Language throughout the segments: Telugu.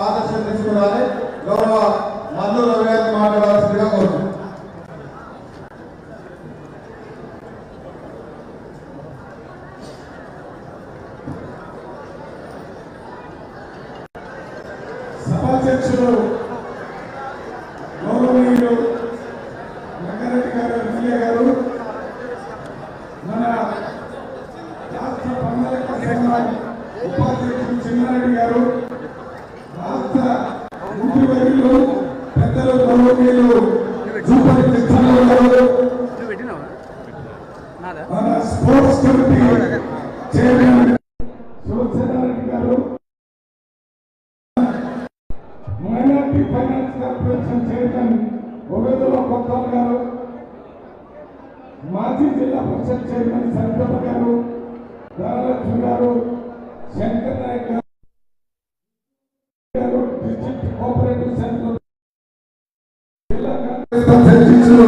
ఆదర్శం తీసుకురాలి. గౌరవ మల్లు రవి గారిని మాట్లాడాల్సిందిగా కోరుతున్నాను. సభాధ్యక్షులు గౌరవనీయులు రంగారెడ్డి గారు, ఎమ్మెల్యే గారు, మన రాష్ట్ర పంచాయతీ సంఘం ఉపాధ్యక్షులు చిన్నారెడ్డి గారు, రాష్ట్ర మంత్రివర్యులు పెద్దలు గౌరవనీయులు జూపల్లి కృష్ణారావు గారు, మన స్పోర్ట్స్ కమిటీ చైర్మన్ శివసేనారెడ్డి గారు, minority finance corporation chairman Obaidullah Kotwal గారు, మాజీ జిల్లా పరిషత్ చైర్మన్ సరితమ్మ గారు, ధనలక్ష్మి గారు, శంకర్ నాయక్ గారు, డిస్ట్రిక్ట్ కోఆపరేటివ్ సెంటర్ జిల్లా కాంగ్రెస్ అధ్యక్షులు,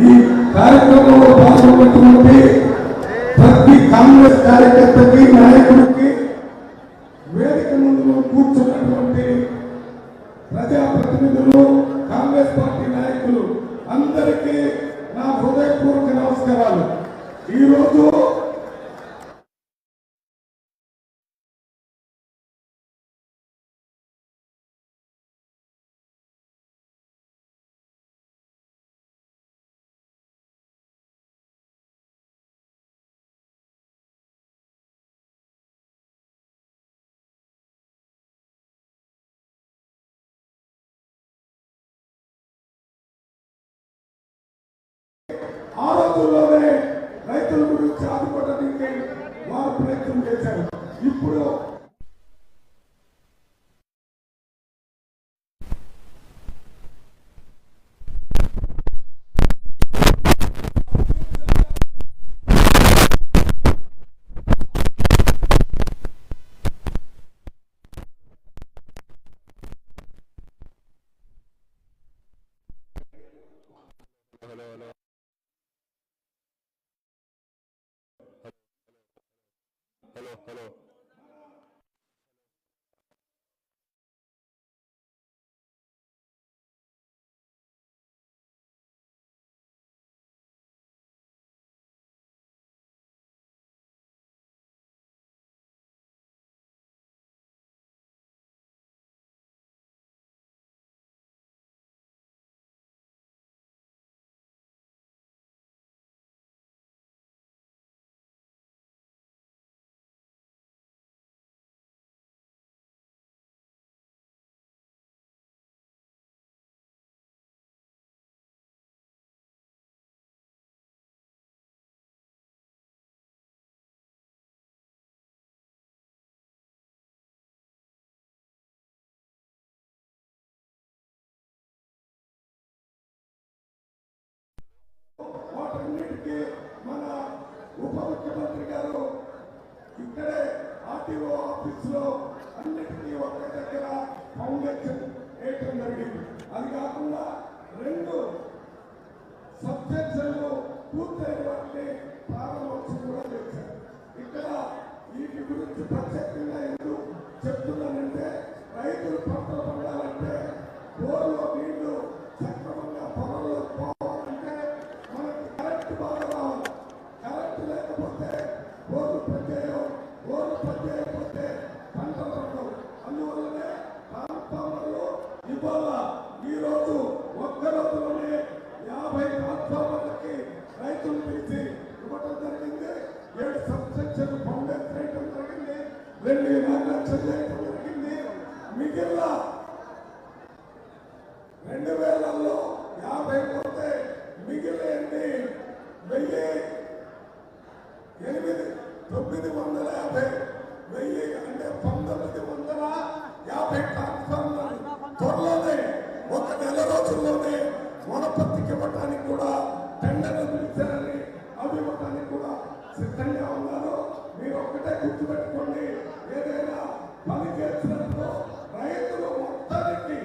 ఈ కార్యక్రమంలో పాల్గొన్నటువంటి ప్రతి కాంగ్రెస్ కార్యకర్తకి, నాయకుడికి, వేదిక ముందు కూర్చున్నటువంటి ప్రజాప్రతినిధులు, కాంగ్రెస్ పార్టీ నాయకులు అందరికీ నా హృదయపూర్వక నమస్కారాలు. ఈరోజు ఆ రోజుల్లోనే రైతుల గురించి ఆదుకోవడానికి వారు ప్రయత్నం చేశారు. ఇప్పుడు హలో వాటన్నిటికీ మన ఉప ముఖ్యమంత్రి గారు ఇక్కడే ఆర్టీఓ ఆఫీస్ లో అన్నిటికీ ఒక్క దగ్గర ఫౌండేషన్ వేయటం జరిగింది. అది కాకుండా 2 సబ్స్టేషన్లు పూర్తయిన వాటిని ప్రారంభోత్సవం కూడా చేశారు. ఇక్కడ వీటి గురించి ప్రత్యేకంగా ఎందుకు చెప్తున్నానంటే, రైతులు పంటలు పండాలంటే బోర్లో నీళ్లు సక్రమంగా పొలంలో పోవాలంటే మనకి కరెంట్ బాగా రావాలి. కరెంట్ లేకపోతే బోర్లు పనిచేయకపోతే పంటలు పండవు. అందువల్లనే ట్రాన్స్ఫార్మర్లు ఇవాళ ఈరోజు ఒక్క రోజులోనే 50 ట్రాన్స్ఫార్మర్లకి రైతులు పిలిచి ఇవ్వడం జరిగింది. 7 సబ్స్టేషన్లు ఫౌండేషన్ చేయడం జరిగింది. 2 ఇనాగ్రేషన్ చేయడం జరిగింది. మిగిలిన 2000లో 50 పోతే మిగిలింది 950 అంటే 1950 ట్రాన్స్ఫార్మర్లు త్వరలోనే 1 నెల రోజుల్లోనే వనపర్తికి ఇవ్వడానికి కూడా టెండర్లు పిలిచారని అవి ఇవ్వడానికి కూడా సిద్ధంగా ఉన్నారు. మీరు ఒక్కటే గుర్తుపెట్టుకోండి, ఏదైనా పని చేసినప్పుడు రైతులు మొత్తానికి,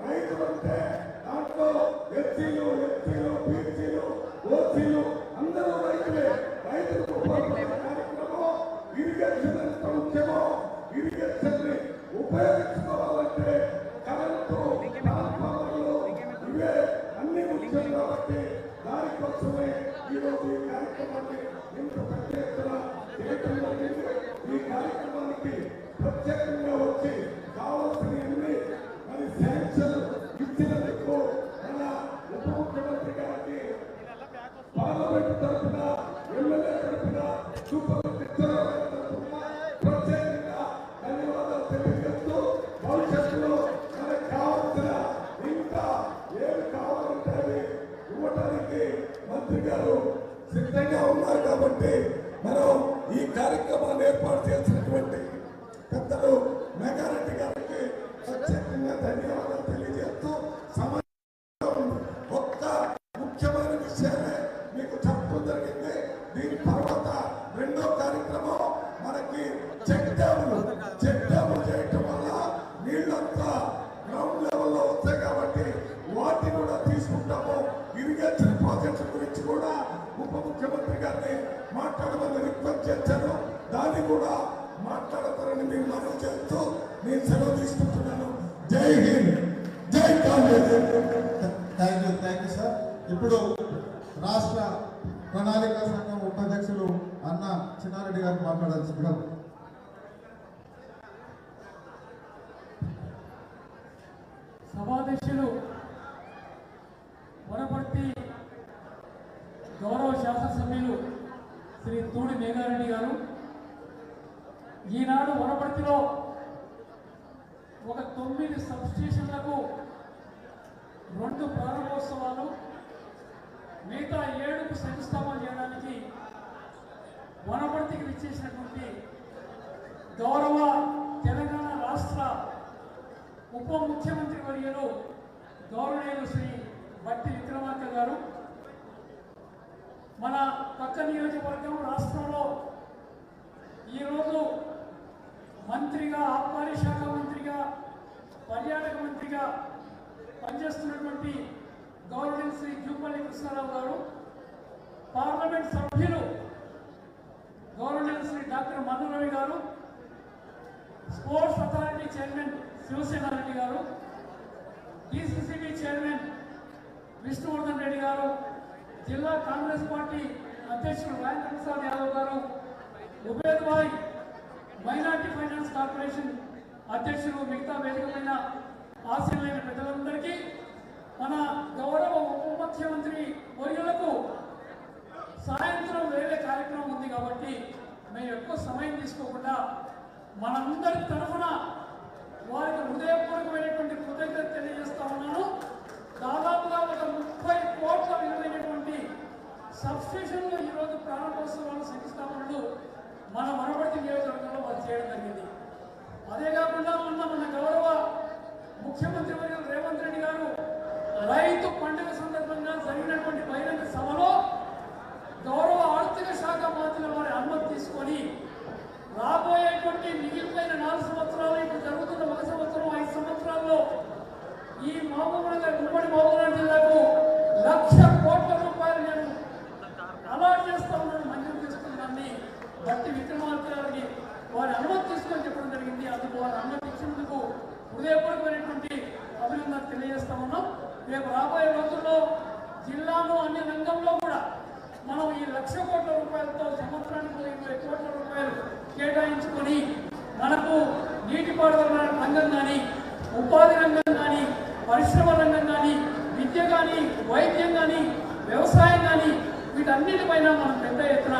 రైతులు అంటే దాంట్లో ఎస్సీలు, బీసీలు, ఓసీలు అందరూ రైతులే. రైతులకు కార్యక్రమం ఇరిగేషన్ ఇరిగేషన్ ఎంత ముఖ్యమో ఇరిగేషన్ ని ఉపయోగించుకోవాలంటే కరెంటు ట్రాన్స్ఫార్మర్లు ఇవే అన్ని ముఖ్యం కాబట్టి దానికోసమే ఈరోజు ఈ కార్యక్రమాన్ని ఇంత పెద్ద ఎత్తున చేయటం జరిగింది. ఈ కార్యక్రమానికి ప్రత్యేకంగా వచ్చి కావాల్సినవన్నీ మరి శాంక్షన్ ఇచ్చినందుకు మన ఉప ముఖ్యమంత్రి గారికి పార్లమెంట్ తరఫున ఎమ్మెల్యే తరఫున సూపర్ తరఫున ప్రత్యేకంగా ధన్యవాదాలు తెలియజేస్తూ భవిష్యత్తులో మనకు కావాల్సిన ఇంకా ఏమి కావాలంటే అది ఇవ్వడానికి మంత్రి గారు సిద్ధంగా ఉన్నారు. కాబట్టి మనం ఈ కార్యక్రమాన్ని ఏర్పాటు చేసినటువంటి పెద్దలు మేఘారెడ్డి గారికి ప్రత్యేకంగా ధన్యవాదాలు తెలియజేస్తూ ఒక్క ముఖ్యమైన విషయాన్ని మీకు చెప్పడం జరిగింది. దీని తర్వాత రెండో కార్యక్రమం మనకి చెక్ డ్యాములు చేయటం వల్ల నీళ్ళంతా గ్రౌండ్ లెవెల్లో వస్తాయి కాబట్టి వాటిని కూడా తీసుకుంటాము. ఇరిగేషన్ ప్రాజెక్టుల గురించి కూడా ఉప ముఖ్యమంత్రి గారిని మాట్లాడమని రిక్వెస్ట్ చేశాను. దాన్ని కూడా మాట్లాడతారని మీరు మనవి చేస్తూ నేను సెలవు తీసుకుంటున్నాను. జై హింద్, జై కాంగ్రెస్. Thank you sir. ఇప్పుడు రాష్ట్ర ప్రణాళిక సంఘం ఉపాధ్యక్షులు అన్న చిన్నారెడ్డి గారు మాట్లాడాల్సిందిగా. సభాధ్యక్షులు వనపర్తి గౌరవ శాసనసభ్యులు శ్రీ తూడి మేఘారెడ్డి గారు ఈనాడు వనపర్తిలో ఒక 9 సబ్స్టేషన్లకు 2 ప్రారంభోత్సవాలు మిగతా 7కు శంకుస్థాపన చేయడానికి వనపర్తికి విచ్చేసినటువంటి గౌరవ తెలంగాణ రాష్ట్ర ఉప ముఖ్యమంత్రి వర్యులు గౌరవనీయులు శ్రీ బట్టి విక్రమార్క గారు, మన పక్క నియోజకవర్గం రాష్ట్రంలో ఈరోజు మంత్రిగా, ఆబ్కారీ శాఖ మంత్రిగా, పర్యాటక మంత్రిగా పనిచేస్తున్నటువంటి గౌరవనీయులు శ్రీ జూపల్లి కృష్ణారావు గారు, పార్లమెంట్ సభ్యులు గౌరవనీయులు శ్రీ డాక్టర్ మధు రవి గారు, sports authority chairman Sivasena Reddy గారు, డిసిసిబి చైర్మన్ విష్ణువర్ధన్ రెడ్డి గారు, జిల్లా కాంగ్రెస్ పార్టీ అధ్యక్షుడు రాజేంద్ర ప్రసాద్ యాదవ్ గారు, ఉబేద్ భాయ్ మైనార్టీ ఫైనాన్స్ కార్పొరేషన్ అధ్యక్షులు, మిగతా వేదికమైన ఆశీర్వైన పెద్దలందరికీ, మన గౌరవ ఉప ముఖ్యమంత్రి వర్యులకు సాయంత్రం వేరే కార్యక్రమం ఉంది కాబట్టి మేము ఎక్కువ సమయం తీసుకోకుండా మనందరి తరఫున వారికి హృదయపూర్వకమైనటువంటి కృతజ్ఞత తెలియజేస్తా ఉన్నాను. దాదాపుగా ఒక 30 కోట్ల విలువైనటువంటి సబ్స్టేషన్లు ఈరోజు ప్రారంభోత్సవాలు, శంకుస్థాపనలు మన వనపర్తి నియోజకవర్గంలో వారు చేయడం జరిగింది. అదే కాకుండా మన గౌరవ ముఖ్యమంత్రి వర్యులు రేవంత్ రెడ్డి గారు రైతు పండుగ సందర్భంగా జరిగినటువంటి బహిరంగ సభలో గౌరవ ఆర్థిక శాఖ మంత్రుల వారి అనుమతి తీసుకొని రాబోయేటువంటి మిగిలిపోయిన 4 సంవత్సరాలు, ఇప్పుడు జరుగుతున్న 1 సంవత్సరం, 5 సంవత్సరాల్లో ఈ మహబూబ్నగర్, ఉమ్మడి మహబూబ్నగర్ జిల్లాకు 1,00,000 కోట్ల రూపాయలు నేను అలాట్ చేస్తా ఉన్నాను, మంజూరు చేసుకున్నాన్ని బట్టి విక్రమార్క గారికి వారి అనుమతి తీసుకొని చెప్పడం జరిగింది. అందుకు వారి అనుమతి ఇచ్చినందుకు హృదయపూర్వకమైనటువంటి అభినందనలు తెలియజేస్తా ఉన్నాం. రేపు రాబోయే రోజుల్లో జిల్లాలో అన్ని రంగంలో కూడా మనం ఈ 1,00,000 కోట్ల రూపాయలతో సంవత్సరానికి 20 కోట్ల రూపాయలు కేటాయించుకొని మనకు నీటిపారుదల రంగం కానీ, ఉపాధి రంగం కానీ, పరిశ్రమ రంగం కానీ, విద్య కానీ, వైద్యం కానీ, వ్యవసాయం కానీ, వీటన్నిటిపైన మనం పెద్ద ఎత్తున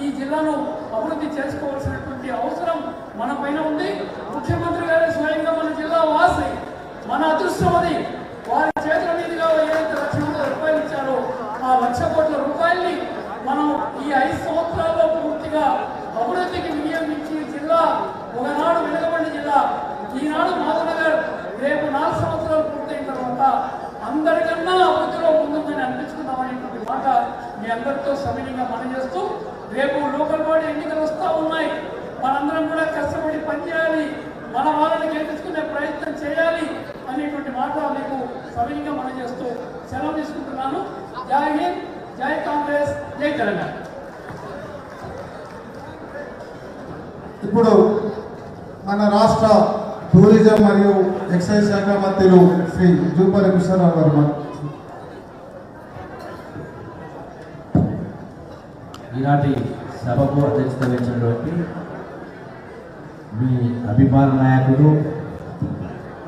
ఈ జిల్లాను అభివృద్ధి చేసుకోవాల్సినటువంటి అవసరం మన పైన ఉంది. ముఖ్యమంత్రి గారు స్వయంగా మన జిల్లా వాసి, మన అదృష్టం అది. వారి చేతుల మీదుగా ఏదైతే 1,00,000 కోట్ల రూపాయలు ఇచ్చారో ఆ 1,00,000 కోట్ల రూపాయల్ని మనం ఈ 5 సంవత్సరాల్లో పూర్తిగా అభివృద్ధికి వినియోగించి జిల్లా ఒకనాడు వెనుకబడిన జిల్లా, ఈనాడు మహబూబ్నగర్ రేపు 4 సంవత్సరాలు పూర్తయిన తర్వాత అందరికన్నా అభివృద్ధిలో ముందుందని అనిపించుకుందామనేటువంటి మాట మీ అందరితో సవినీయంగా మనం చేస్తూ, రేపు లోకల్ బాడీ ఎన్నికలు వస్తూ ఉన్నాయి. మనందరం కూడా కష్టపడి పనిచేయాలి, మన వాళ్ళని గెలిపించుకునే ప్రయత్నం చేయాలి అనేటువంటి మాట మీకు సవినీయంగా మనం చేస్తూ సెలవు తీసుకుంటున్నాను. జై హింద్, జై కాంగ్రెస్, జై తెలంగాణ. ఇప్పుడు మన రాష్ట్ర టూరిజం మరియు ఎక్సైజ్ శాఖ మంత్రులు శ్రీ జూపల్లి కృష్ణారావు గారు ఈనాటి సభకు అధ్యక్షత వహించినటువంటి మీ అభిమాన నాయకుడు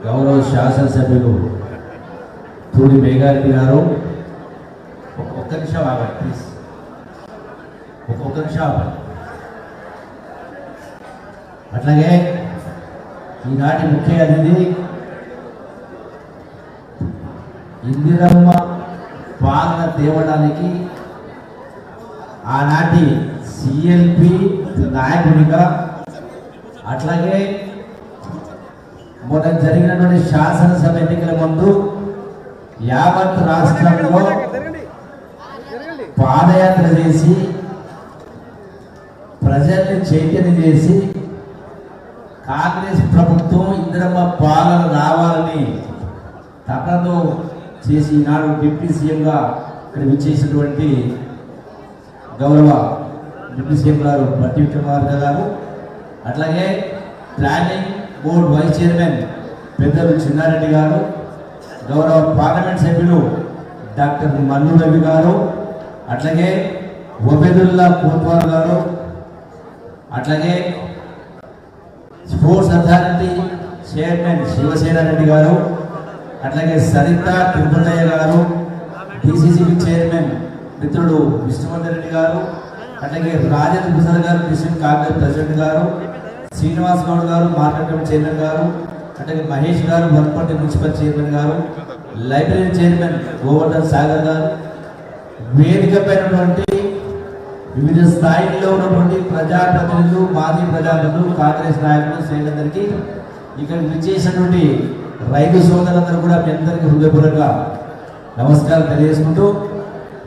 గౌరవ శాసనసభ్యులు తూడి మేఘారెడ్డి గారు, ఒక్క నిమిషం ఆగండి ప్లీజ్, ఒక్కొక్క నిమిషం ఆగండి. అట్లాగే ఈనాటి ముఖ్య అతిథి ఇందిరమ్మ పాలన తేవడానికి ఆనాటి సిఎల్పి నాయకుడిగా, అట్లాగే మొన్న జరిగినటువంటి శాసనసభ ఎన్నికల ముందు యావత్ రాష్ట్రంలో పాదయాత్ర చేసి ప్రజల్ని చైతన్యం చేసి కాంగ్రెస్ ప్రభుత్వం ఇందిరమ్మ పాలన రావాలని తపనతో చేసి ఈనాడు డిప్యూటీ సీఎంగా ఇక్కడ విచ్చేసినటువంటి గౌరవ డిప్యూటీ సీఎం గారు బట్టి విక్రమార్క గారు, అట్లాగే ప్లానింగ్ బోర్డు వైస్ చైర్మన్ పెద్దలు చిన్నారెడ్డి గారు, గౌరవ పార్లమెంట్ సభ్యులు డాక్టర్ మల్లు రవి గారు, అట్లాగే ఒబేదుల్లా కోత్వాల్ గారు, అట్లాగే స్పోర్ట్స్ అథారిటీ చైర్మన్ శివసేనారెడ్డి గారు, అట్లాగే సరిత తిరుపతయ్య గారు, డిసిసిబి చైర్మన్ మిత్రుడు విష్ణువర్ధన్ రెడ్డి గారు, అట్లాగే రాజేంద్ర ప్రసాద్ గారు డిస్ట్రిక్ట్ కాంగ్రెస్ ప్రెసిడెంట్ గారు, శ్రీనివాస్ గౌడ్ గారు మార్కెట్ కమిటీ చైర్మన్ గారు, అట్లాగే మహేష్ గారు వనపర్తి మున్సిపల్ చైర్మన్ గారు, లైబ్రరీ చైర్మన్ గోవర్ధన్ సాగర్ గారు, వేదిక పైనటువంటి వివిధ స్థాయిల్లో ఉన్నటువంటి ప్రజాప్రతినిధులు, మాజీ ప్రజాప్రతినిధులు, కాంగ్రెస్ నాయకులు, శ్రేణులందరికీ ఇక్కడ విచ్చేసినటువంటి రైతు సోదరులందరూ కూడా మీ అందరికీ హృదయపూర్వక నమస్కారం తెలియజేసుకుంటూ,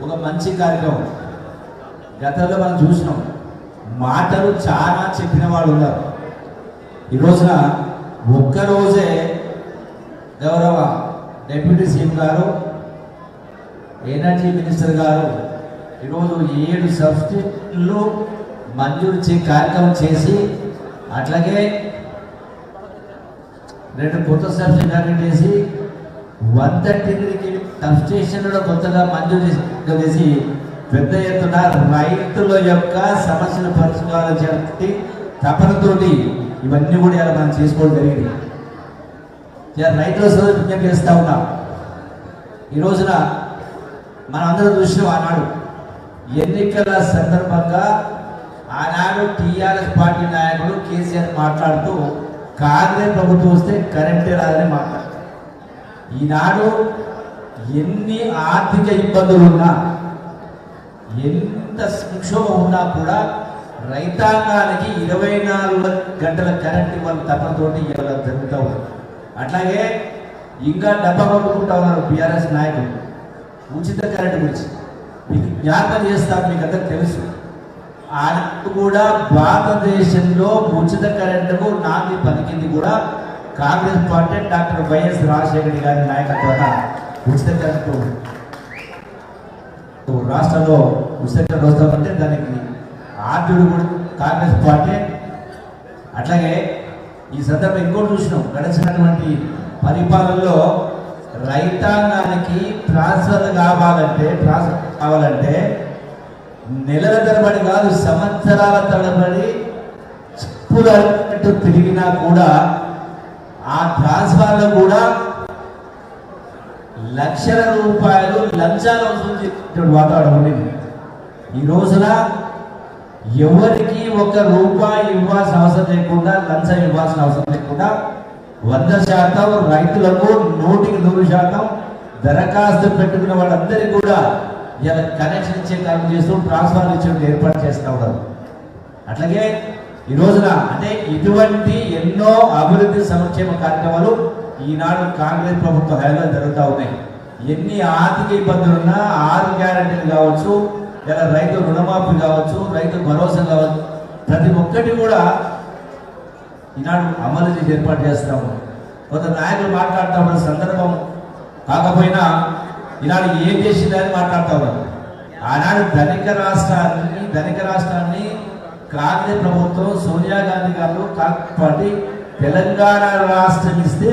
ఒక మంచి కార్యక్రమం గతంలో మనం చూసినాం. మాటలు చాలా చెప్పిన వాళ్ళు ఉన్నారు. ఈ రోజున ఒక్కరోజే గౌరవ డిప్యూటీ సీఎం గారు, ఎనర్జీ మినిస్టర్ గారు ఈరోజు 7 సబ్సిడీలు మంజూరు కార్యక్రమం చేసి, అట్లాగే 2 కొత్త సబ్సిడీ చేసి 133 సబ్స్టేషన్లు కొత్తగా మంజూరు చేసి పెద్ద ఎత్తున రైతుల యొక్క సమస్యలు పరిష్కారం చేసి తపనతోటి ఇవన్నీ కూడా ఇలా మనం చేసుకోవడం జరిగింది. రైతుల సోదరు విజ్ఞప్తి చేస్తా ఉన్నాం. ఈ రోజున మనం అందరూ చూసినాం, ఆనాడు ఎన్నికల సందర్భంగా ఆనాడు టీఆర్ఎస్ పార్టీ నాయకుడు కేసీఆర్ మాట్లాడుతూ కాంగ్రెస్ ప్రభుత్వం వస్తే కరెంటే రాదని మాట్లాడారు. ఈనాడు ఎన్ని ఆర్థిక ఇబ్బందులు ఉన్నా, ఎంత సంక్షోభం ఉన్నా కూడా రైతాంగానికి 24 గంటల కరెంట్ ఇవ్వాలి తప్పతోటి ఇవ్వడం జరుగుతూ ఉంది. అట్లాగే ఇంకా డబ్బా కొట్టుకుంటా ఉన్నారు బీఆర్ఎస్ నాయకులు ఉచిత కరెంటు గురించి. మీకు జ్ఞాపకం చేస్తాను, మీకు అందరికి తెలుసు, ఆనాడు కూడా భారతదేశంలో ఉచిత కరెంటుకు నాంది పలికింది కూడా Congress party doctor YS Rajasekhara గారి నాయకత్వాన ఉచిత కరెంటు రాష్ట్రంలో ఉచిత కరెంటు వస్తామంటే దానికి ఆద్యుడు కూడా కాంగ్రెస్ పార్టీ. అట్లాగే ఈ సందర్భం ఇంకోటి చూసినాం, గడిచినటువంటి పరిపాలనలో రైతాంగానికి ట్రాన్స్ఫర్ కావాలంటే నెలల తరబడి కాదు సంవత్సరాల తరబడి చెప్పులు తిరిగినా కూడా ఆ ట్రాన్స్ఫర్లో కూడా లక్షల రూపాయలు లంచాలు వసూలు చేసే వాతావరణం ఉండేది. ఈ రోజున ఎవరికి 1 రూపాయి ఇవ్వాల్సిన అవసరం లేకుండా, లంచం ఇవ్వాల్సిన అవసరం లేకుండా 100% రైతులకు 100% దరఖాస్తు పెట్టుకున్న వాళ్ళందరికీ కూడా ఇలా కనెక్షన్ ఇచ్చే కార్యక్రమం చేస్తూ ట్రాన్స్ఫర్ ఇచ్చే ఏర్పాటు చేస్తూ ఉన్నారు. అట్లాగే ఈ రోజున అంటే ఇటువంటి ఎన్నో అభివృద్ధి సంక్షేమ కార్యక్రమాలు ఈనాడు కాంగ్రెస్ ప్రభుత్వ హయాంలో జరుగుతూ ఉన్నాయి. ఎన్ని ఆర్థిక ఇబ్బందులున్నా 6 గ్యారెంటీలు కావచ్చు, ఇలా రైతు రుణమాఫీ కావచ్చు, రైతు భరోసా కావచ్చు, ప్రతి ఒక్కటి కూడా ఈనాడు అమలు చేసి ఏర్పాటు చేస్తాము. కొంత నాయకులు మాట్లాడుతూ ఉన్న సందర్భం కాకపోయినా ఈనాడు ఏం చేసిందని మాట్లాడుతూ ఉన్నారు. ఆనాడు ధనిక రాష్ట్రాన్ని కాంగ్రెస్ ప్రభుత్వం సోనియా గాంధీ గారు తెలంగాణలో పార్టీ తెలంగాణ రాష్ట్రం ఇస్తే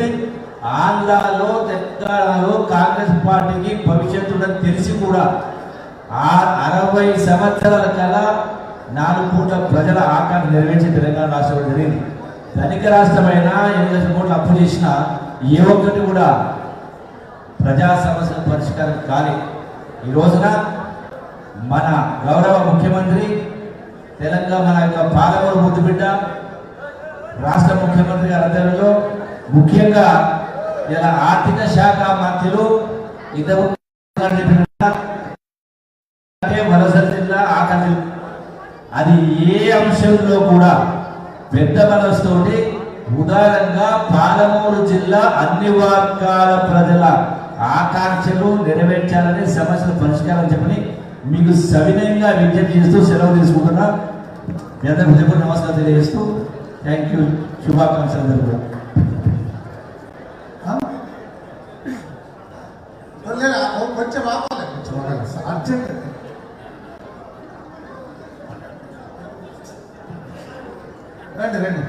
ఆంధ్రాలో తెలంగాణలో కాంగ్రెస్ పార్టీకి భవిష్యత్తు ఉందని తెలిసి కూడా 60 సంవత్సరాల కల 4 కోట్ల ప్రజల ఆకాంక్ష నెరవేర్చి తెలంగాణ రాష్ట్రం జరిగింది. ధనిక రాష్ట్రమైన 8 లక్షల కోట్లు అప్పు చేసిన ఏ ఒక్కటి కూడా ప్రజా సమస్యల పరిష్కారం కాలే. ఈ రోజున మన గౌరవ ముఖ్యమంత్రి తెలంగాణ యొక్క పాలమూరు ముద్దుబిడ్డ రాష్ట్ర ముఖ్యమంత్రి గారి ఆధ్వర్యంలో ముఖ్యంగా ఇలా ఆర్థిక శాఖ మంత్రులు ఇద్దరు వలస జిల్లా ఆకలి అది ఏ అంశంలో కూడా పెద్ద మనసుతోటి ఉదారంగా పాలమూరు జిల్లా అన్ని వర్గాల ప్రజల ఆకాంక్షలు నెరవేర్చాలని సమస్యల పరిష్కారం చెప్పని మీకు సవినయంగా విజ్ఞప్తి చేస్తూ సెలవు తీసుకుంటున్నా. మీ అందరికీ నమస్కారం తెలియజేస్తూ థ్యాంక్ యూ. శుభాకాంక్షలు అందరూ కూడా. కొంచెం అర్జెంట్ రండి రండి.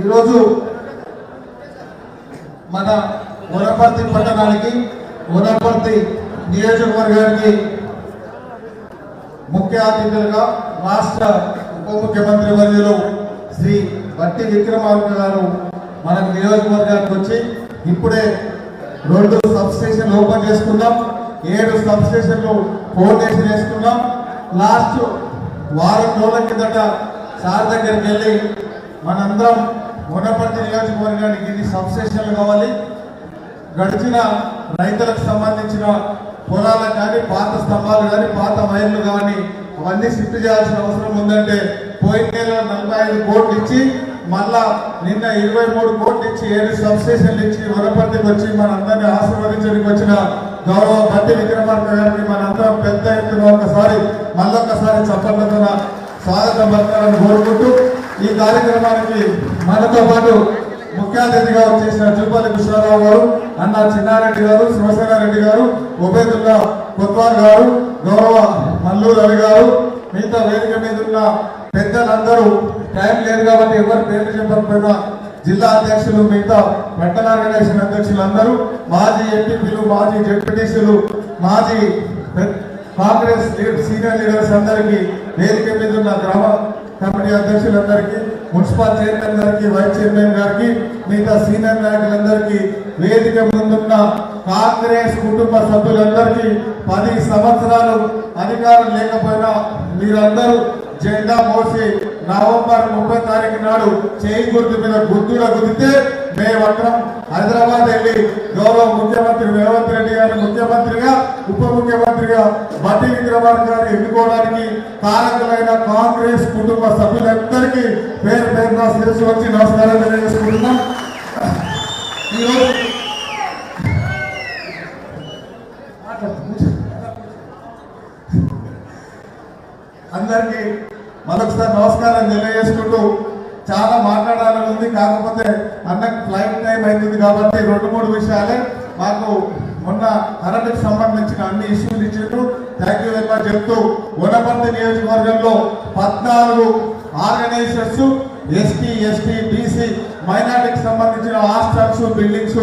ఈరోజు మన వనపర్తి పట్టణానికి వనపర్తి నియోజకవర్గానికి ముఖ్య అతిథులుగా రాష్ట్ర ఉప ముఖ్యమంత్రి వర్యులు శ్రీ బట్టి విక్రమార్క గారు మన నియోజకవర్గానికి వచ్చి ఇప్పుడే 2 సబ్ స్టేషన్లు ఓపెన్ చేసుకున్నాం. 7 సబ్ స్టేషన్లు కోఆర్డినేషన్ చేసుకున్నాం. లాస్ట్ వారం రోజుల కిందట సార్ దగ్గరికి వెళ్ళి మనందరం వనపర్తి నియోజకవర్గానికి ఇన్ని సబ్ స్టేషన్లు కావాలి, గడిచిన రైతులకు సంబంధించిన పొలాలకు కానీ పాత స్తంభాలు కానీ పాత వైర్లు కానీ అవన్నీ షిఫ్ట్ చేయాల్సిన అవసరం ఉందంటే పోయిన నెల 45 కోట్లు ఇచ్చి మళ్ళా నిన్న 23 కోట్లు ఇచ్చి 7 సబ్ స్టేషన్లు ఇచ్చి వనపర్తికి వచ్చి మనందరినీ ఆశీర్వదించడానికి వచ్చిన గౌరవ బట్టి విక్రమార్క గారికి మనందరం పెద్ద ఎత్తున ఒకసారి మళ్ళొక్కసారి చప్పట్లతో స్వాగతం పలకాలని కోరుకుంటూ ఈ కార్యక్రమానికి మనతో పాటు ముఖ్య అతిథిగా వచ్చేసిన జూపల్లి కృష్ణారావు గారు, అన్న చిన్నారెడ్డి గారు, శివసేనారెడ్డి గారు, ఉబేదుల్లా కొత్వాల్ గారు, గౌరవ మల్లూరు రవి గారు, మిగతా వేదిక మీద ఉన్న పెద్దలందరూ టైం లేదు కాబట్టి ఎవరు పేర్లు చెప్పకపోయినా జిల్లా అధ్యక్షులు, మిగతా మెటల్ ఆర్గనైజేషన్ అధ్యక్షులు అందరూ, మాజీ ఎంపీలు, మాజీ జెడ్పీటీసీలు, మాజీ కాంగ్రెస్ సీనియర్ లీడర్స్ అందరికీ, వేదిక మీద ఉన్న గ్రామ కమిటీ అధ్యక్షులందరికీ, మున్సిపల్ చైర్మన్ గారికి, వైస్ చైర్మన్ గారికి, మిగతా సీనియర్ నాయకులందరికీ, వేదిక ముందున్న కాంగ్రెస్ కుటుంబ సభ్యులందరికీ 10 సంవత్సరాలు అధికారం లేకపోయినా మీరందరూ జెండా మోసి నవంబర్ 30 తారీఖు నాడు చేయి గుర్తు మీద గుర్తుగా గుర్తితే మేమందరం హైదరాబాద్ వెళ్ళి గౌరవ ముఖ్యమంత్రి రేవంత్ రెడ్డి గారిని ముఖ్యమంత్రిగా, ఉప ముఖ్యమంత్రిగా బట్టి విక్రమార్క గారిని ఎన్నుకోవడానికి కారకులైన కాంగ్రెస్ కుటుంబ సభ్యులందరికీ పేరు పేరున శిరస్సు వచ్చి నమస్కారం తెలియజేసుకుంటున్నాం. ఈరోజు అందరికీ మరొకసారి నమస్కారం తెలియజేసుకుంటూ చాలా మాట్లాడాలని ఉంది. కాకపోతే అన్నకు ఫ్లైట్ టైం అవుతుంది కాబట్టి 2-3 విషయాలే మాకు మొన్న కరెంటుకు సంబంధించిన అన్ని ఇష్యూలు ఇచ్చిండ్రు. థ్యాంక్ యూ వెరీ మచ్ చెప్తూ వనపర్తి నియోజకవర్గంలో 14 ఆర్గనైజేషన్స్ ఎస్టీ, బీసీ, మైనార్టీకి సంబంధించిన హాస్టల్స్, బిల్డింగ్స్,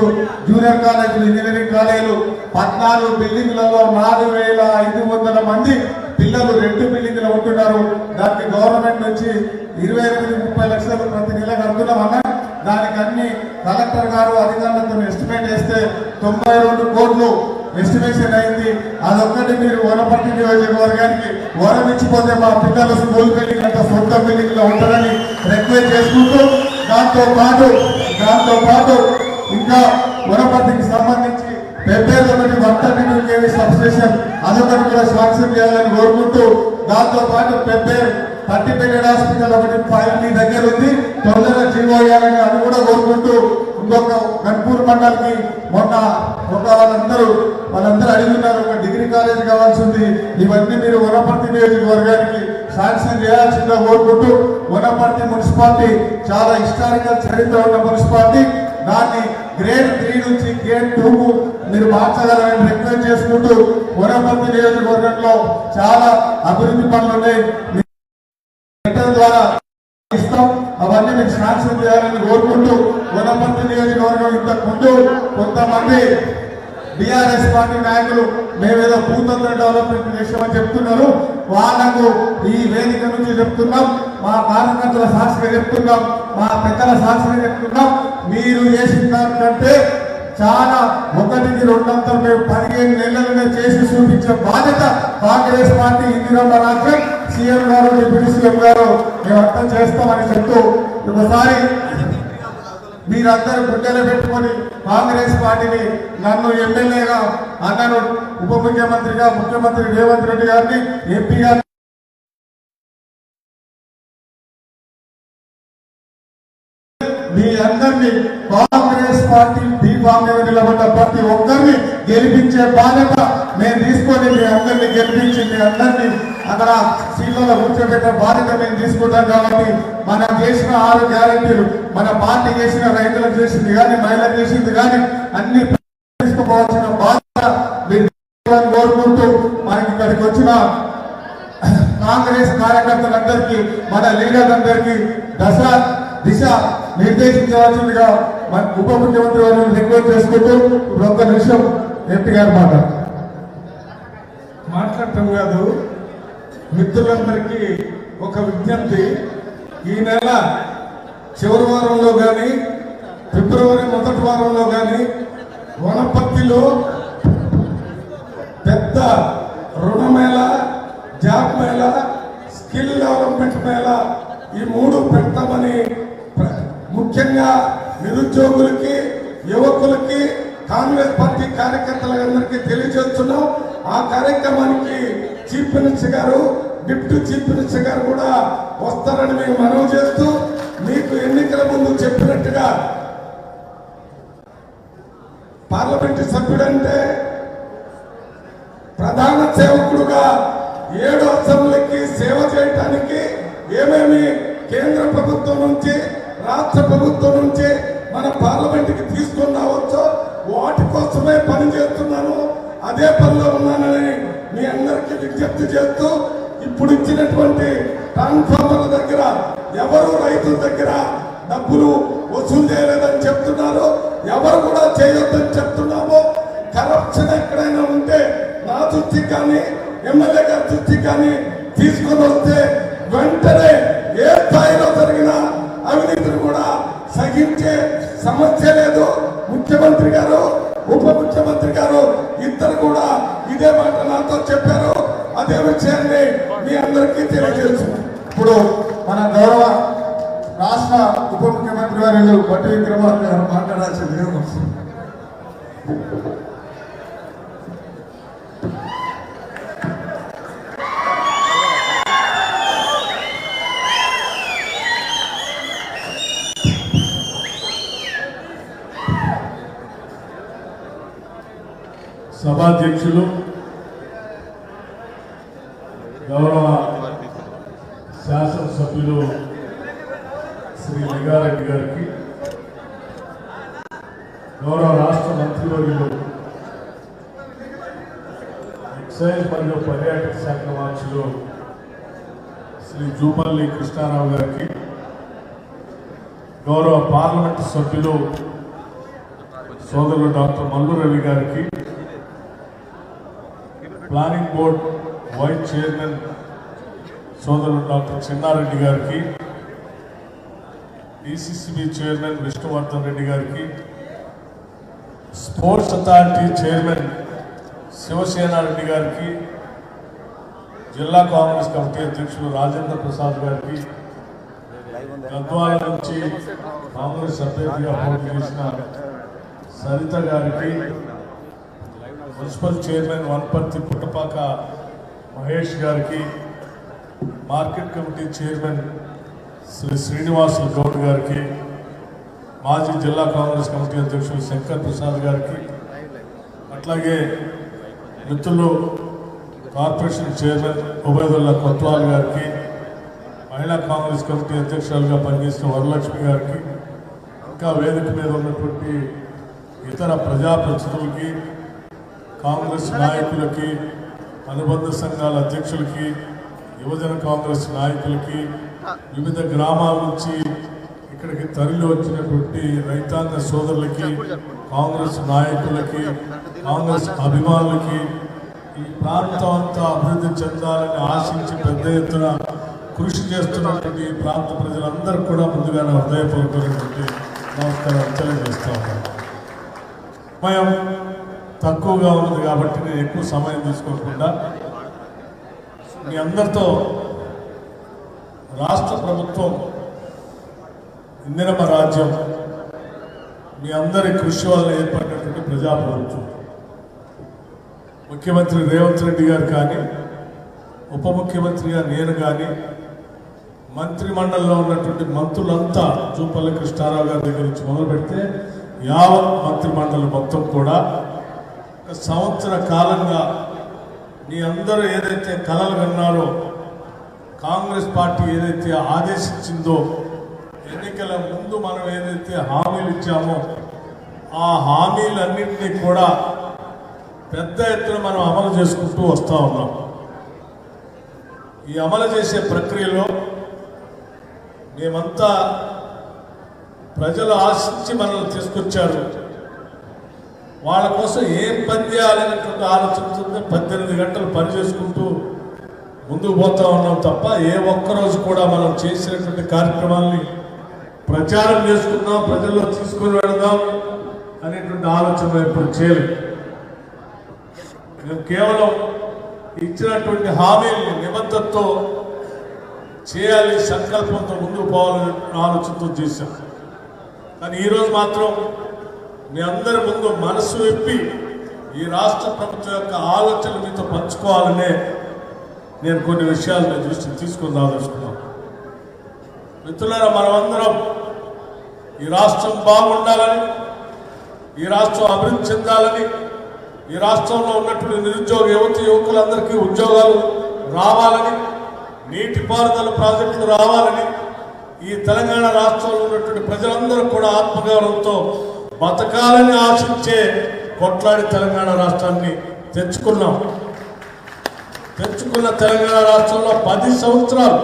జూనియర్ కాలేజీలు, ఇంజనీరింగ్ కాలేజీలు 14 బిల్డింగ్లలో 4500 మంది పిల్లలు 2 బిల్డింగ్లు ఉంటున్నారు. దానికి గవర్నమెంట్ నుంచి 28-30 లక్షలు ప్రతి నెల కడుతున్నామన్నా దానికి అన్ని కలెక్టర్ గారు అధికారులతో ఎస్టిమేట్ చేస్తే 92 కోట్లు ఎస్టిమేషన్ అయింది. అదొక్కటి మీరు వనపర్తి నియోజకవర్గానికి వరం ఇచ్చిపోతే మా పిల్లలు స్కూల్ బిల్డింగ్ అంతా సొంత బిల్డింగ్ లో ఉంటారని రిక్వెస్ట్ చేసుకుంటూ దాంతో పాటు ఇంకా వనపర్తికి సంబంధించి పెబ్బేరులోని 132 kV సబ్స్టేషన్ అదొకటి కూడా శాంక్షన్ చేయాలని కోరుకుంటూ దాంతో పాటు పెబ్బేరు 30 బెడెడ్ హాస్పిటల్ ఒకటి ఫైల్ మీ దగ్గర ఉంది, తొందరగా జీవో వేయాలని అది కూడా కోరుకుంటూ ఇంకొక గన్పూర్ మండలికి మొన్న వాళ్ళందరూ అడిగి ఉన్నారు, ఒక డిగ్రీ కాలేజ్ కావాల్సి ఉంది. ఇవన్నీ మీరు వనపర్తి నియోజకవర్గానికి శాంక్షన్ చేయాల్సిందిగా కోరుకుంటూ వనపర్తి మున్సిపాలిటీ చాలా హిస్టారికల్ చరిత్ర ఉన్న మున్సిపాలిటీ, దాన్ని గ్రేడ్ 3 నుంచి గ్రేడ్ 2కు మీరు మార్చగలరని రిక్వెస్ట్ చేసుకుంటూ వనపర్తి నియోజకవర్గంలో చాలా అభివృద్ధి పనులు ఉన్నాయి ద్వారా ఇస్తాం, అవన్నీ మీకు శాంక్షన్ చేయాలని కోరుకుంటూ వనపర్తి నియోజకవర్గం ఇంతకు ముందు కొంతమంది బీఆర్ఎస్ పార్టీ నాయకులు మేమేదో భూతంత్ర డెవలప్మెంట్ చేసామని చెప్తున్నారు. వాళ్లకు ఈ వేదిక నుంచి చెప్తున్నాం, మా కార్యకర్తల సాక్షిగా చెప్తున్నాం, మా పెద్దల సాక్షిగా చెప్తున్నాం, మీరు చేసిన దానికంటే చాలా 1కి 2 అంతలు మేము 15 నెలలుగా చేసి చూపించే బాధ్యత కాంగ్రెస్ పార్టీ ఇందిరమ్మ రాజ్యం సీఎం గారు డిప్యూటీ సీఎం గారు మేము అర్థం చేస్తామని చెప్తూ ఒకసారి మీరందరూ గుండెలో పెట్టుకొని కాంగ్రెస్ పార్టీని నన్ను ఎమ్మెల్యేగా అన్నను ఉప ముఖ్యమంత్రిగా ముఖ్యమంత్రి రేవంత్ రెడ్డి గారిని ఎంపీ గారిని మీ అందరినీ కాంగ్రెస్ పార్టీ బీఫామ్గా నిలబడ్డ ప్రతి ఒక్కరిని గెలిపించే బాధ్యత మేము తీసుకొని మీ అందరినీ గెలిపించి మీ అందరినీ అక్కడ సీట్లలో కూర్చోబెట్టే బాధ్యత మేము తీసుకుంటాం. కాబట్టి మనం చేసిన 6 గ్యారెంటీలు, మన పార్టీ చేసిన రైతులకు చేసింది కానీ మహిళలకు చేసింది కానీ అన్ని తీసుకోవాల్సిన బాధ్యత మీరు కోరుకుంటూ మనకి ఇక్కడికి వచ్చిన కాంగ్రెస్ కార్యకర్తలందరికీ మన లీడర్లందరికీ దిశ నిర్దేశించవలసిందిగా మన ఉప ముఖ్యమంత్రి వారిని రిక్వెస్ట్ చేసుకుంటూ ఒక్క నిమిషం ఎంపీ గారు మాట్లాడటం కాదు, మిత్రులందరికీ ఒక విజ్ఞప్తి. ఈ నెల చివరి వారంలో కానీ ఫిబ్రవరి మొదటి వారంలో కానీ వనపర్తిలో పెద్ద రుణమేళ, జాబ్ మేళ, స్కిల్ డెవలప్మెంట్ మేళ ఈ 3 పెడతామని ముఖ్యంగా నిరుద్యోగులకి, యువకులకి, కాంగ్రెస్ పార్టీ కార్యకర్తలందరికీ తెలియజేస్తున్నాం. ఆ కార్యక్రమానికి చీఫ్ మినిస్టర్ గారు, డిప్యూటీ చీఫ్ మినిస్టర్ గారు కూడా వస్తారని మేము మనవి చేస్తూ, మీకు ఎన్నికల ముందు చెప్పినట్టుగా పార్లమెంటు సభ్యుడంటే ప్రధాన సేవకుడుగా 7 అసెంబ్లీకి సేవ చేయటానికి ఏమేమి కేంద్ర ప్రభుత్వం నుంచి, రాష్ట్ర ప్రభుత్వం నుంచి మన పార్లమెంట్కి తీసుకొని రావచ్చో వాటి కోసమే పనిచేస్తున్నాను, అదే పనిలో ఉన్నానని మీ అందరికీ విజ్ఞప్తి చేస్తూ, ఇప్పుడు ఇచ్చినటువంటి ట్రాన్స్ఫార్మర్ల దగ్గర ఎవరు రైతుల దగ్గర డబ్బులు వసూలు చేయలేదని చెప్తున్నారు, ఎవరు కూడా చేయొద్దని చెప్తున్నాము. కరప్షన్ ఎక్కడైనా ఉంటే నా దృష్టికి కానీ ఎమ్మెల్యే గారి దృష్టికి కానీ తీసుకొని వస్తే వెంటనే ఏ స్థాయిలో జరిగిన అవినీతిని కూడా సహించే సమస్య లేదు. ముఖ్యమంత్రి గారు, ఉప ముఖ్యమంత్రి గారు ఇద్దరు కూడా ఇదే మాట నాతో చెప్పారు. అదే విషయాన్ని మీ అందరికీ తెలియజేస్తున్నాం. ఇప్పుడు మన గౌరవ రాష్ట్ర ఉప ముఖ్యమంత్రి వారు బట్టి విక్రమార్క గారు మాట్లాడాల్సింది. సభాధ్యక్షులు, గౌరవ శాసనసభ్యులు శ్రీ లింగారెడ్డి గారికి, గౌరవ రాష్ట్ర మంత్రివర్యులు ఎక్సైజ్ మరియు పర్యాటక శాఖ మంత్రులు శ్రీ జూపల్లి కృష్ణారావు గారికి, గౌరవ పార్లమెంటు సభ్యులు సోదరులు డాక్టర్ మల్లు రవి గారికి, ప్లానింగ్ బోర్డ్ వైస్ చైర్మన్ సోదరులు డాక్టర్ చిన్నారెడ్డి గారికి, డిసిసిబి చైర్మన్ విష్ణువర్ధన్ రెడ్డి గారికి, స్పోర్ట్స్ అథారిటీ చైర్మన్ శివసేనారెడ్డి గారికి, జిల్లా కాంగ్రెస్ కమిటీ అధ్యక్షులు రాజేంద్ర ప్రసాద్ గారికి, గద్వాల నుంచి కాంగ్రెస్ అభ్యర్థిగా పోటీ చేసిన సరిత గారికి, మున్సిపల్ చైర్మన్ వనపర్తి పుట్టపాక మహేష్ గారికి, market committee chairman Shri Srinivasulu Goud గారికి, మాజీ జిల్లా కాంగ్రెస్ కమిటీ అధ్యక్షులు శంకర్ ప్రసాద్ గారికి, అట్లాగే మిత్రులు కార్పొరేషన్ చైర్మన్ ఉబైదుల్లా కొత్వాల్ గారికి, మహిళా కాంగ్రెస్ కమిటీ అధ్యక్షులుగా పనిచేసిన వరలక్ష్మి గారికి, ఇంకా వేదిక మీద ఉన్నటువంటి ఇతర ప్రజాప్రతినిధులకి, కాంగ్రెస్ నాయకులకి, అనుబంధ సంఘాల అధ్యక్షులకి, యువజన కాంగ్రెస్ నాయకులకి, వివిధ గ్రామాల నుంచి ఇక్కడికి తరలి వచ్చినటువంటి రైతాంగ సోదరులకి, కాంగ్రెస్ నాయకులకి, కాంగ్రెస్ అభిమానులకి, ఈ ప్రాంతం అంతా అభివృద్ధి చెందాలని ఆశించి పెద్ద ఎత్తున కృషి చేస్తున్నటువంటి ఈ ప్రాంత ప్రజలందరూ కూడా ముందుగానే హృదయపూర్వకమైనటువంటి నమస్కారాలు తెలియజేస్తూ ఉన్నాను. సమయం తక్కువగా ఉన్నది కాబట్టి నేను ఎక్కువ సమయం తీసుకోకుండా మీ అందరితో రాష్ట్ర ప్రభుత్వం ఇందిరమ్మ రాజ్యం మీ అందరి కృషి వల్ల ఏర్పడినటువంటి ప్రజాప్రభుత్వం, ముఖ్యమంత్రి రేవంత్ రెడ్డి గారు కానీ, ఉప ముఖ్యమంత్రిగా నేను కానీ, మంత్రిమండలిలో ఉన్నటువంటి మంత్రులంతా జూపల్లి కృష్ణారావు గారి దగ్గర నుంచి మొదలు పెడితే యావత్ మంత్రిమండలి మొత్తం కూడా ఒక సంవత్సర కాలంగా మీ అందరూ ఏదైతే కలలు కన్నారో, కాంగ్రెస్ పార్టీ ఏదైతే ఆదేశించిందో, ఎన్నికల ముందు మనం ఏదైతే హామీలు ఇచ్చామో ఆ హామీలన్నింటినీ కూడా పెద్ద ఎత్తున మనం అమలు చేసుకుంటూ వస్తూ ఉన్నాం. ఈ అమలు చేసే ప్రక్రియలో మేమంతా ప్రజలు ఆశించి మనల్ని తీసుకొచ్చారు, వాళ్ళ కోసం ఏం పని చేయాలనేటువంటి ఆలోచనతో 18 గంటలు పని చేసుకుంటూ ముందుకు పోతా ఉన్నాం తప్ప ఏ ఒక్కరోజు కూడా మనం చేసినటువంటి కార్యక్రమాల్ని ప్రచారం చేసుకుందాం, ప్రజల్లో తీసుకుని వెళదాం అనేటువంటి ఆలోచన ఎప్పుడు చేయలేదు. మేము కేవలం ఇచ్చినటువంటి హామీల్ని నిబద్ధతతో చేయాలి, సంకల్పంతో ముందుకు పోవాలనే ఆలోచనతో చేశాం. కానీ ఈరోజు మాత్రం మీ అందరి ముందు మనసు విప్పి ఈ రాష్ట్ర ప్రభుత్వం యొక్క ఆలోచనలు మీతో పంచుకోవాలనే నేను కొన్ని విషయాలు మీ దృష్టికి తీసుకుని ఆలోచిస్తున్నాను. మిత్రులారా, మనమందరం ఈ రాష్ట్రం బాగుండాలని, ఈ రాష్ట్రం అభివృద్ధి చెందాలని, ఈ రాష్ట్రంలో ఉన్నటువంటి నిరుద్యోగ యువకులందరికీ ఉద్యోగాలు రావాలని, నీటిపారుదల ప్రాజెక్టులు రావాలని, ఈ తెలంగాణ రాష్ట్రంలో ఉన్నటువంటి ప్రజలందరూ కూడా ఆత్మగౌరవంతో బతకాలని ఆశించే కొట్లాడి తెలంగాణ రాష్ట్రాన్ని తెచ్చుకున్నాం. తెచ్చుకున్న తెలంగాణ రాష్ట్రంలో 10 సంవత్సరాలు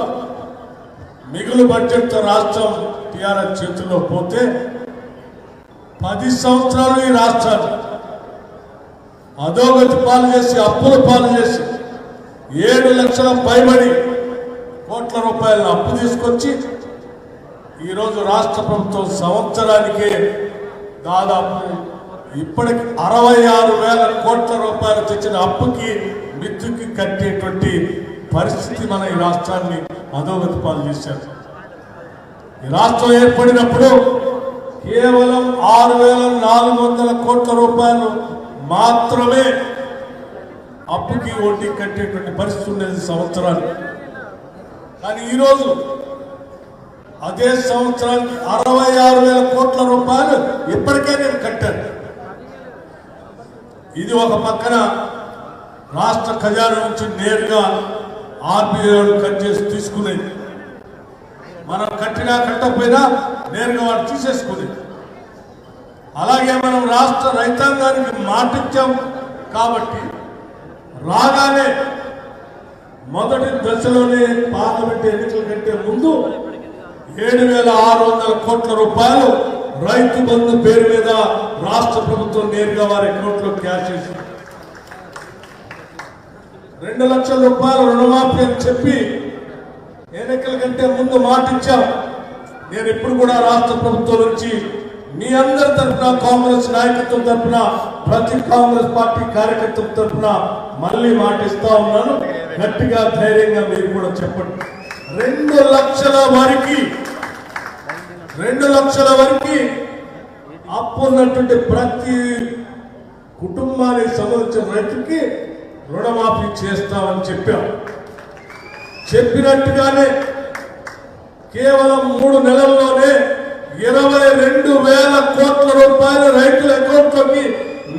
మిగులు బడ్జెట్తో రాష్ట్రం టీఆర్ఎస్ చేతుల్లో పోతే 10 సంవత్సరాలు ఈ రాష్ట్రాన్ని అధోగతి పాలు చేసి, అప్పుల పాలు చేసి 7 లక్షల పైబడి కోట్ల రూపాయలను అప్పు తీసుకొచ్చి ఈరోజు రాష్ట్ర ప్రభుత్వం సంవత్సరానికే దాదాపు ఇప్పటికి 66,000 కోట్ల రూపాయలు తెచ్చిన అప్పుకి మిత్తుకి కట్టేటువంటి పరిస్థితి మన ఈ రాష్ట్రాన్ని అధోగతి పాలు చేశారు. ఈ రాష్ట్రం ఏర్పడినప్పుడు కేవలం 6,400 కోట్ల రూపాయలు మాత్రమే అప్పుకి వడ్డీ కట్టేటువంటి పరిస్థితి ఉండేది సంవత్సరానికి. కానీ ఈరోజు అదే సంవత్సరానికి 66,000 కోట్ల రూపాయలు ఇప్పటికే నేను కట్టాను. ఇది ఒక పక్కన రాష్ట్ర ఖజానా నుంచి నేరుగా ఆర్బీఐ కట్ చేసి తీసుకునేది, మనం కట్టినా కట్టకపోయినా నేరుగా వాడు తీసేసుకునేది. అలాగే మనం రాష్ట్ర రైతాంగానికి మాటిచ్చాం కాబట్టి రాగానే మొదటి దశలోనే పార్లమెంట్ ఎన్నికల కంటే ముందు 7,600 కోట్ల రూపాయలు రైతు బంధు పేరు మీద రాష్ట్ర ప్రభుత్వం నేరుగా వారి అకౌంట్లో క్యాష్ చేసింది. 2 లక్షల రూపాయలు రుణమాఫీ అని చెప్పి ఎన్నికల కంటే ముందు మాటిచ్చాం. నేను ఇప్పుడు కూడా రాష్ట్ర ప్రభుత్వం నుంచి మీ అందరి తరఫున, కాంగ్రెస్ నాయకత్వం తరఫున, ప్రతి కాంగ్రెస్ పార్టీ కార్యకర్తల తరఫున మళ్ళీ మాటిస్తా ఉన్నాను, గట్టిగా ధైర్యంగా మీరు కూడా చెప్పండి. 2 లక్షల వరకు అప్పు ఉన్నటువంటి ప్రతి కుటుంబానికి సంబంధించిన రైతుకి రుణమాఫీ చేస్తామని చెప్పాం. చెప్పినట్టుగానే కేవలం 3 నెలల్లోనే 22,000 కోట్ల రూపాయలు రైతుల అకౌంట్లోకి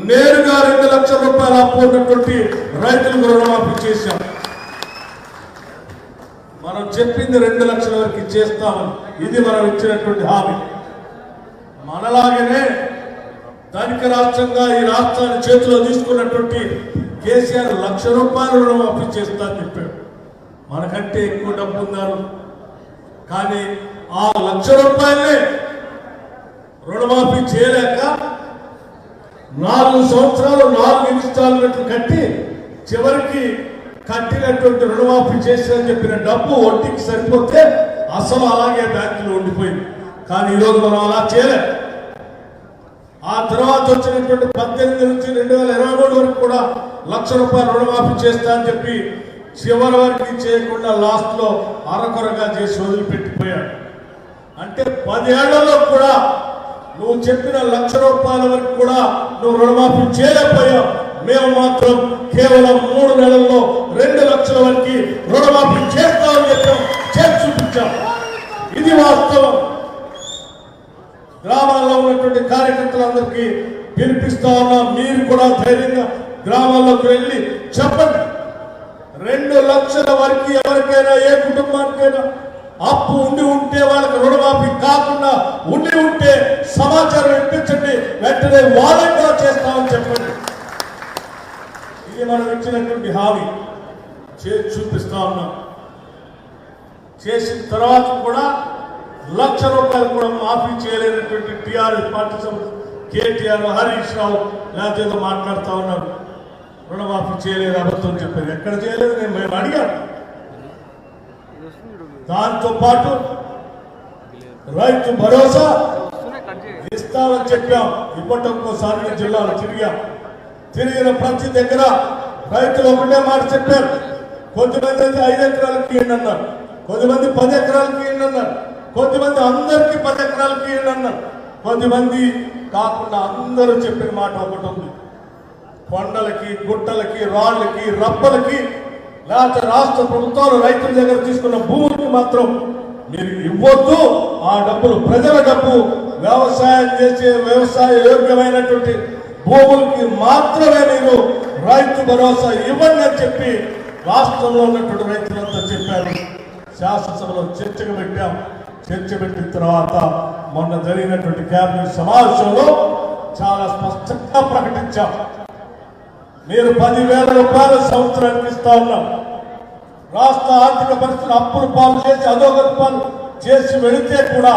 నేరుగా 2 లక్షల రూపాయలు అప్పు ఉన్నటువంటి రైతులకు రుణమాఫీ చేశాం. మనం చెప్పింది 2 లక్షల వరకు చేస్తామని, ఇది మనం ఇచ్చినటువంటి హామీ. మనలాగనే ధనిక రాష్ట్రంగా ఈ రాష్ట్రాన్ని చేతిలో తీసుకున్నటువంటి కేసీఆర్ 1 లక్ష రూపాయలు రుణమాఫీ చేస్తానని చెప్పాడు. మనకంటే ఎక్కువ డబ్బు ఉన్నారు, కానీ ఆ 1 లక్ష రూపాయలే రుణమాఫీ చేయలేక 4 సంవత్సరాలు 4 ఇన్స్టాల్మెంట్లు కట్టి చివరికి కట్టినటువంటి రుణమాఫీ చేశారని చెప్పిన డబ్బు వడ్డీకి సరిపోతే అసలు అలాగే బ్యాంకులో ఉండిపోయింది. కానీ ఈరోజు మనం అలా చేయలేం. ఆ తర్వాత వచ్చినటువంటి 18 నుంచి 2023 వరకు కూడా 1 లక్ష రూపాయలు రుణమాఫీ చేస్తా అని చెప్పి చివరి వరకు చేయకుండా లాస్ట్ లో అరకొరగా చేసి వదిలిపెట్టిపోయాడు. అంటే 10 ఏళ్లలో కూడా నువ్వు చెప్పిన 1 లక్ష రూపాయల వరకు కూడా నువ్వు రుణమాఫీ చేయలేకపోయావు. మేము మాత్రం కేవలం 3 నెలల్లో 2 లక్షల వరకు రుణమాఫీ చేస్తామని చెప్పాం, చేసి చూపించాం. ఇది వాస్తవం. గ్రామాల్లో ఉన్నటువంటి కార్యకర్తలందరికీ పిలిపిస్తా ఉన్నాం, మీరు కూడా ధైర్యంగా గ్రామాల్లోకి వెళ్ళి చెప్పండి. 2 లక్షల వరకు ఎవరికైనా, ఏ కుటుంబానికైనా అప్పు ఉండి ఉంటే, వాళ్ళకి రుణమాఫీ కాకుండా ఉండి ఉంటే సమాచారం ఇప్పించండి, వెంటనే వాళ్ళకి కూడా చేస్తామని చెప్పండి. ఇది మనం ఇచ్చినటువంటి హామీ. చేసి చూపిస్తా ఉన్నాం. చేసిన తర్వాత కూడా 1 లక్ష రూపాయలు కూడా మాఫీ చేయలేనటువంటి టీఆర్ఎస్ పార్టీ కేటీఆర్, హరీష్ రావు లేకపోతే మాట్లాడుతూ ఉన్నారు, రుణమాఫీ చేయలేదు, అబద్ధం చెప్పారు. ఎక్కడ చేయలేదు, మేము అడిగాను. దాంతో పాటు రైతు భరోసా ఇస్తామని చెప్పాం. ఇప్పటికోసారి జిల్లాలో తిరిగిన ప్రతి దగ్గర రైతులు ఒకటే మాట చెప్పారు. కొద్దిమంది అయితే 5 ఎకరాలకి ఇవ్వండి అన్నారు, కొద్దిమంది 10 ఎకరాలకి ఇవ్వండి అన్నారు, కొద్దిమంది అందరికీ 10 ఎకరాలకి ఇవ్వండి అన్నారు, కొద్దిమంది కాకుండా అందరూ చెప్పిన మాట ఒకటి ఉంది. కొండలకి, గుట్టలకి, రాళ్ళకి, రప్పలకి, లేకపోతే రాష్ట్ర ప్రభుత్వాలు రైతుల దగ్గర తీసుకున్న భూములకి మాత్రం మీరు ఇవ్వద్దు. ఆ డబ్బులు ప్రజల డబ్బు, వ్యవసాయం చేసే వ్యవసాయ యోగ్యమైనటువంటి భూములకి మాత్రమే మీరు రైతు భరోసా ఇవ్వండి అని చెప్పి రాష్ట్రంలో ఉన్నటువంటి రైతులంతా చెప్పారు. శాసనసభలో చర్చకు పెట్టాం. చర్చ పెట్టిన తర్వాత మొన్న జరిగినటువంటి కేబినెట్ సమావేశంలో చాలా స్పష్టంగా ప్రకటించాం. మీరు 10,000 రూపాయలు సంవత్సరానికి ఇస్తా ఉన్నాం. రాష్ట్ర ఆర్థిక పరిస్థితులు అప్పులు పాలు చేసి, అధోగతి పాలు చేసి వెళితే కూడా,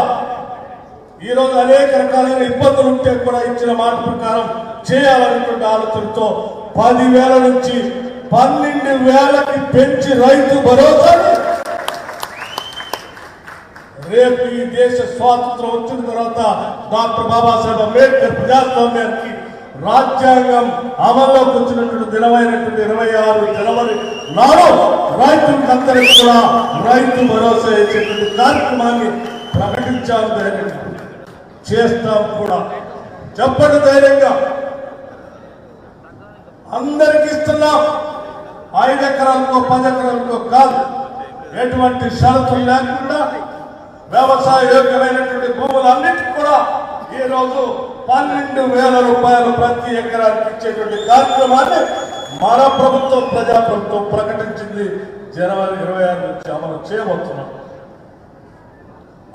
ఈరోజు అనేక రకాలైన ఇబ్బందులు ఉంటే కూడా ఇచ్చిన మాట ప్రకారం చేయాలనేటువంటి ఆలోచనతో 10,000 నుంచి 12,000కి పెంచి రైతు భరోసాని రేపు ఈ దేశ స్వాతంత్రం వచ్చిన తర్వాత డాక్టర్ బాబాసాహెబ్ అంబేద్కర్ ప్రజాస్వామ్యానికి రాజ్యాంగం అమల్లోకి వచ్చినటువంటి దినమైనటువంటి 26 జనవరి నాడు రైతులందరికీ కూడా రైతు భరోసా ఇచ్చేటువంటి కార్యక్రమాన్ని ప్రకటించాలి. ధైర్యంగా చేస్తాం కూడా. చెప్పండి ధైర్యంగా. అందరికి ఇస్తున్నాం. 5 ఎకరాలకో 10 ఎకరాలకో కాదు, ఎటువంటి షరతులు లేకుండా వ్యవసాయ యోగ్యమైనటువంటి భూములన్నిటికీ కూడా ఈ రోజు 12,000 రూపాయలు ప్రతి ఎకరానికి ఇచ్చేటువంటి కార్యక్రమాన్ని మన ప్రభుత్వం, ప్రజాప్రభుత్వం ప్రకటించింది. జనవరి 26 నుంచి అమలు చేయబోతున్నాం.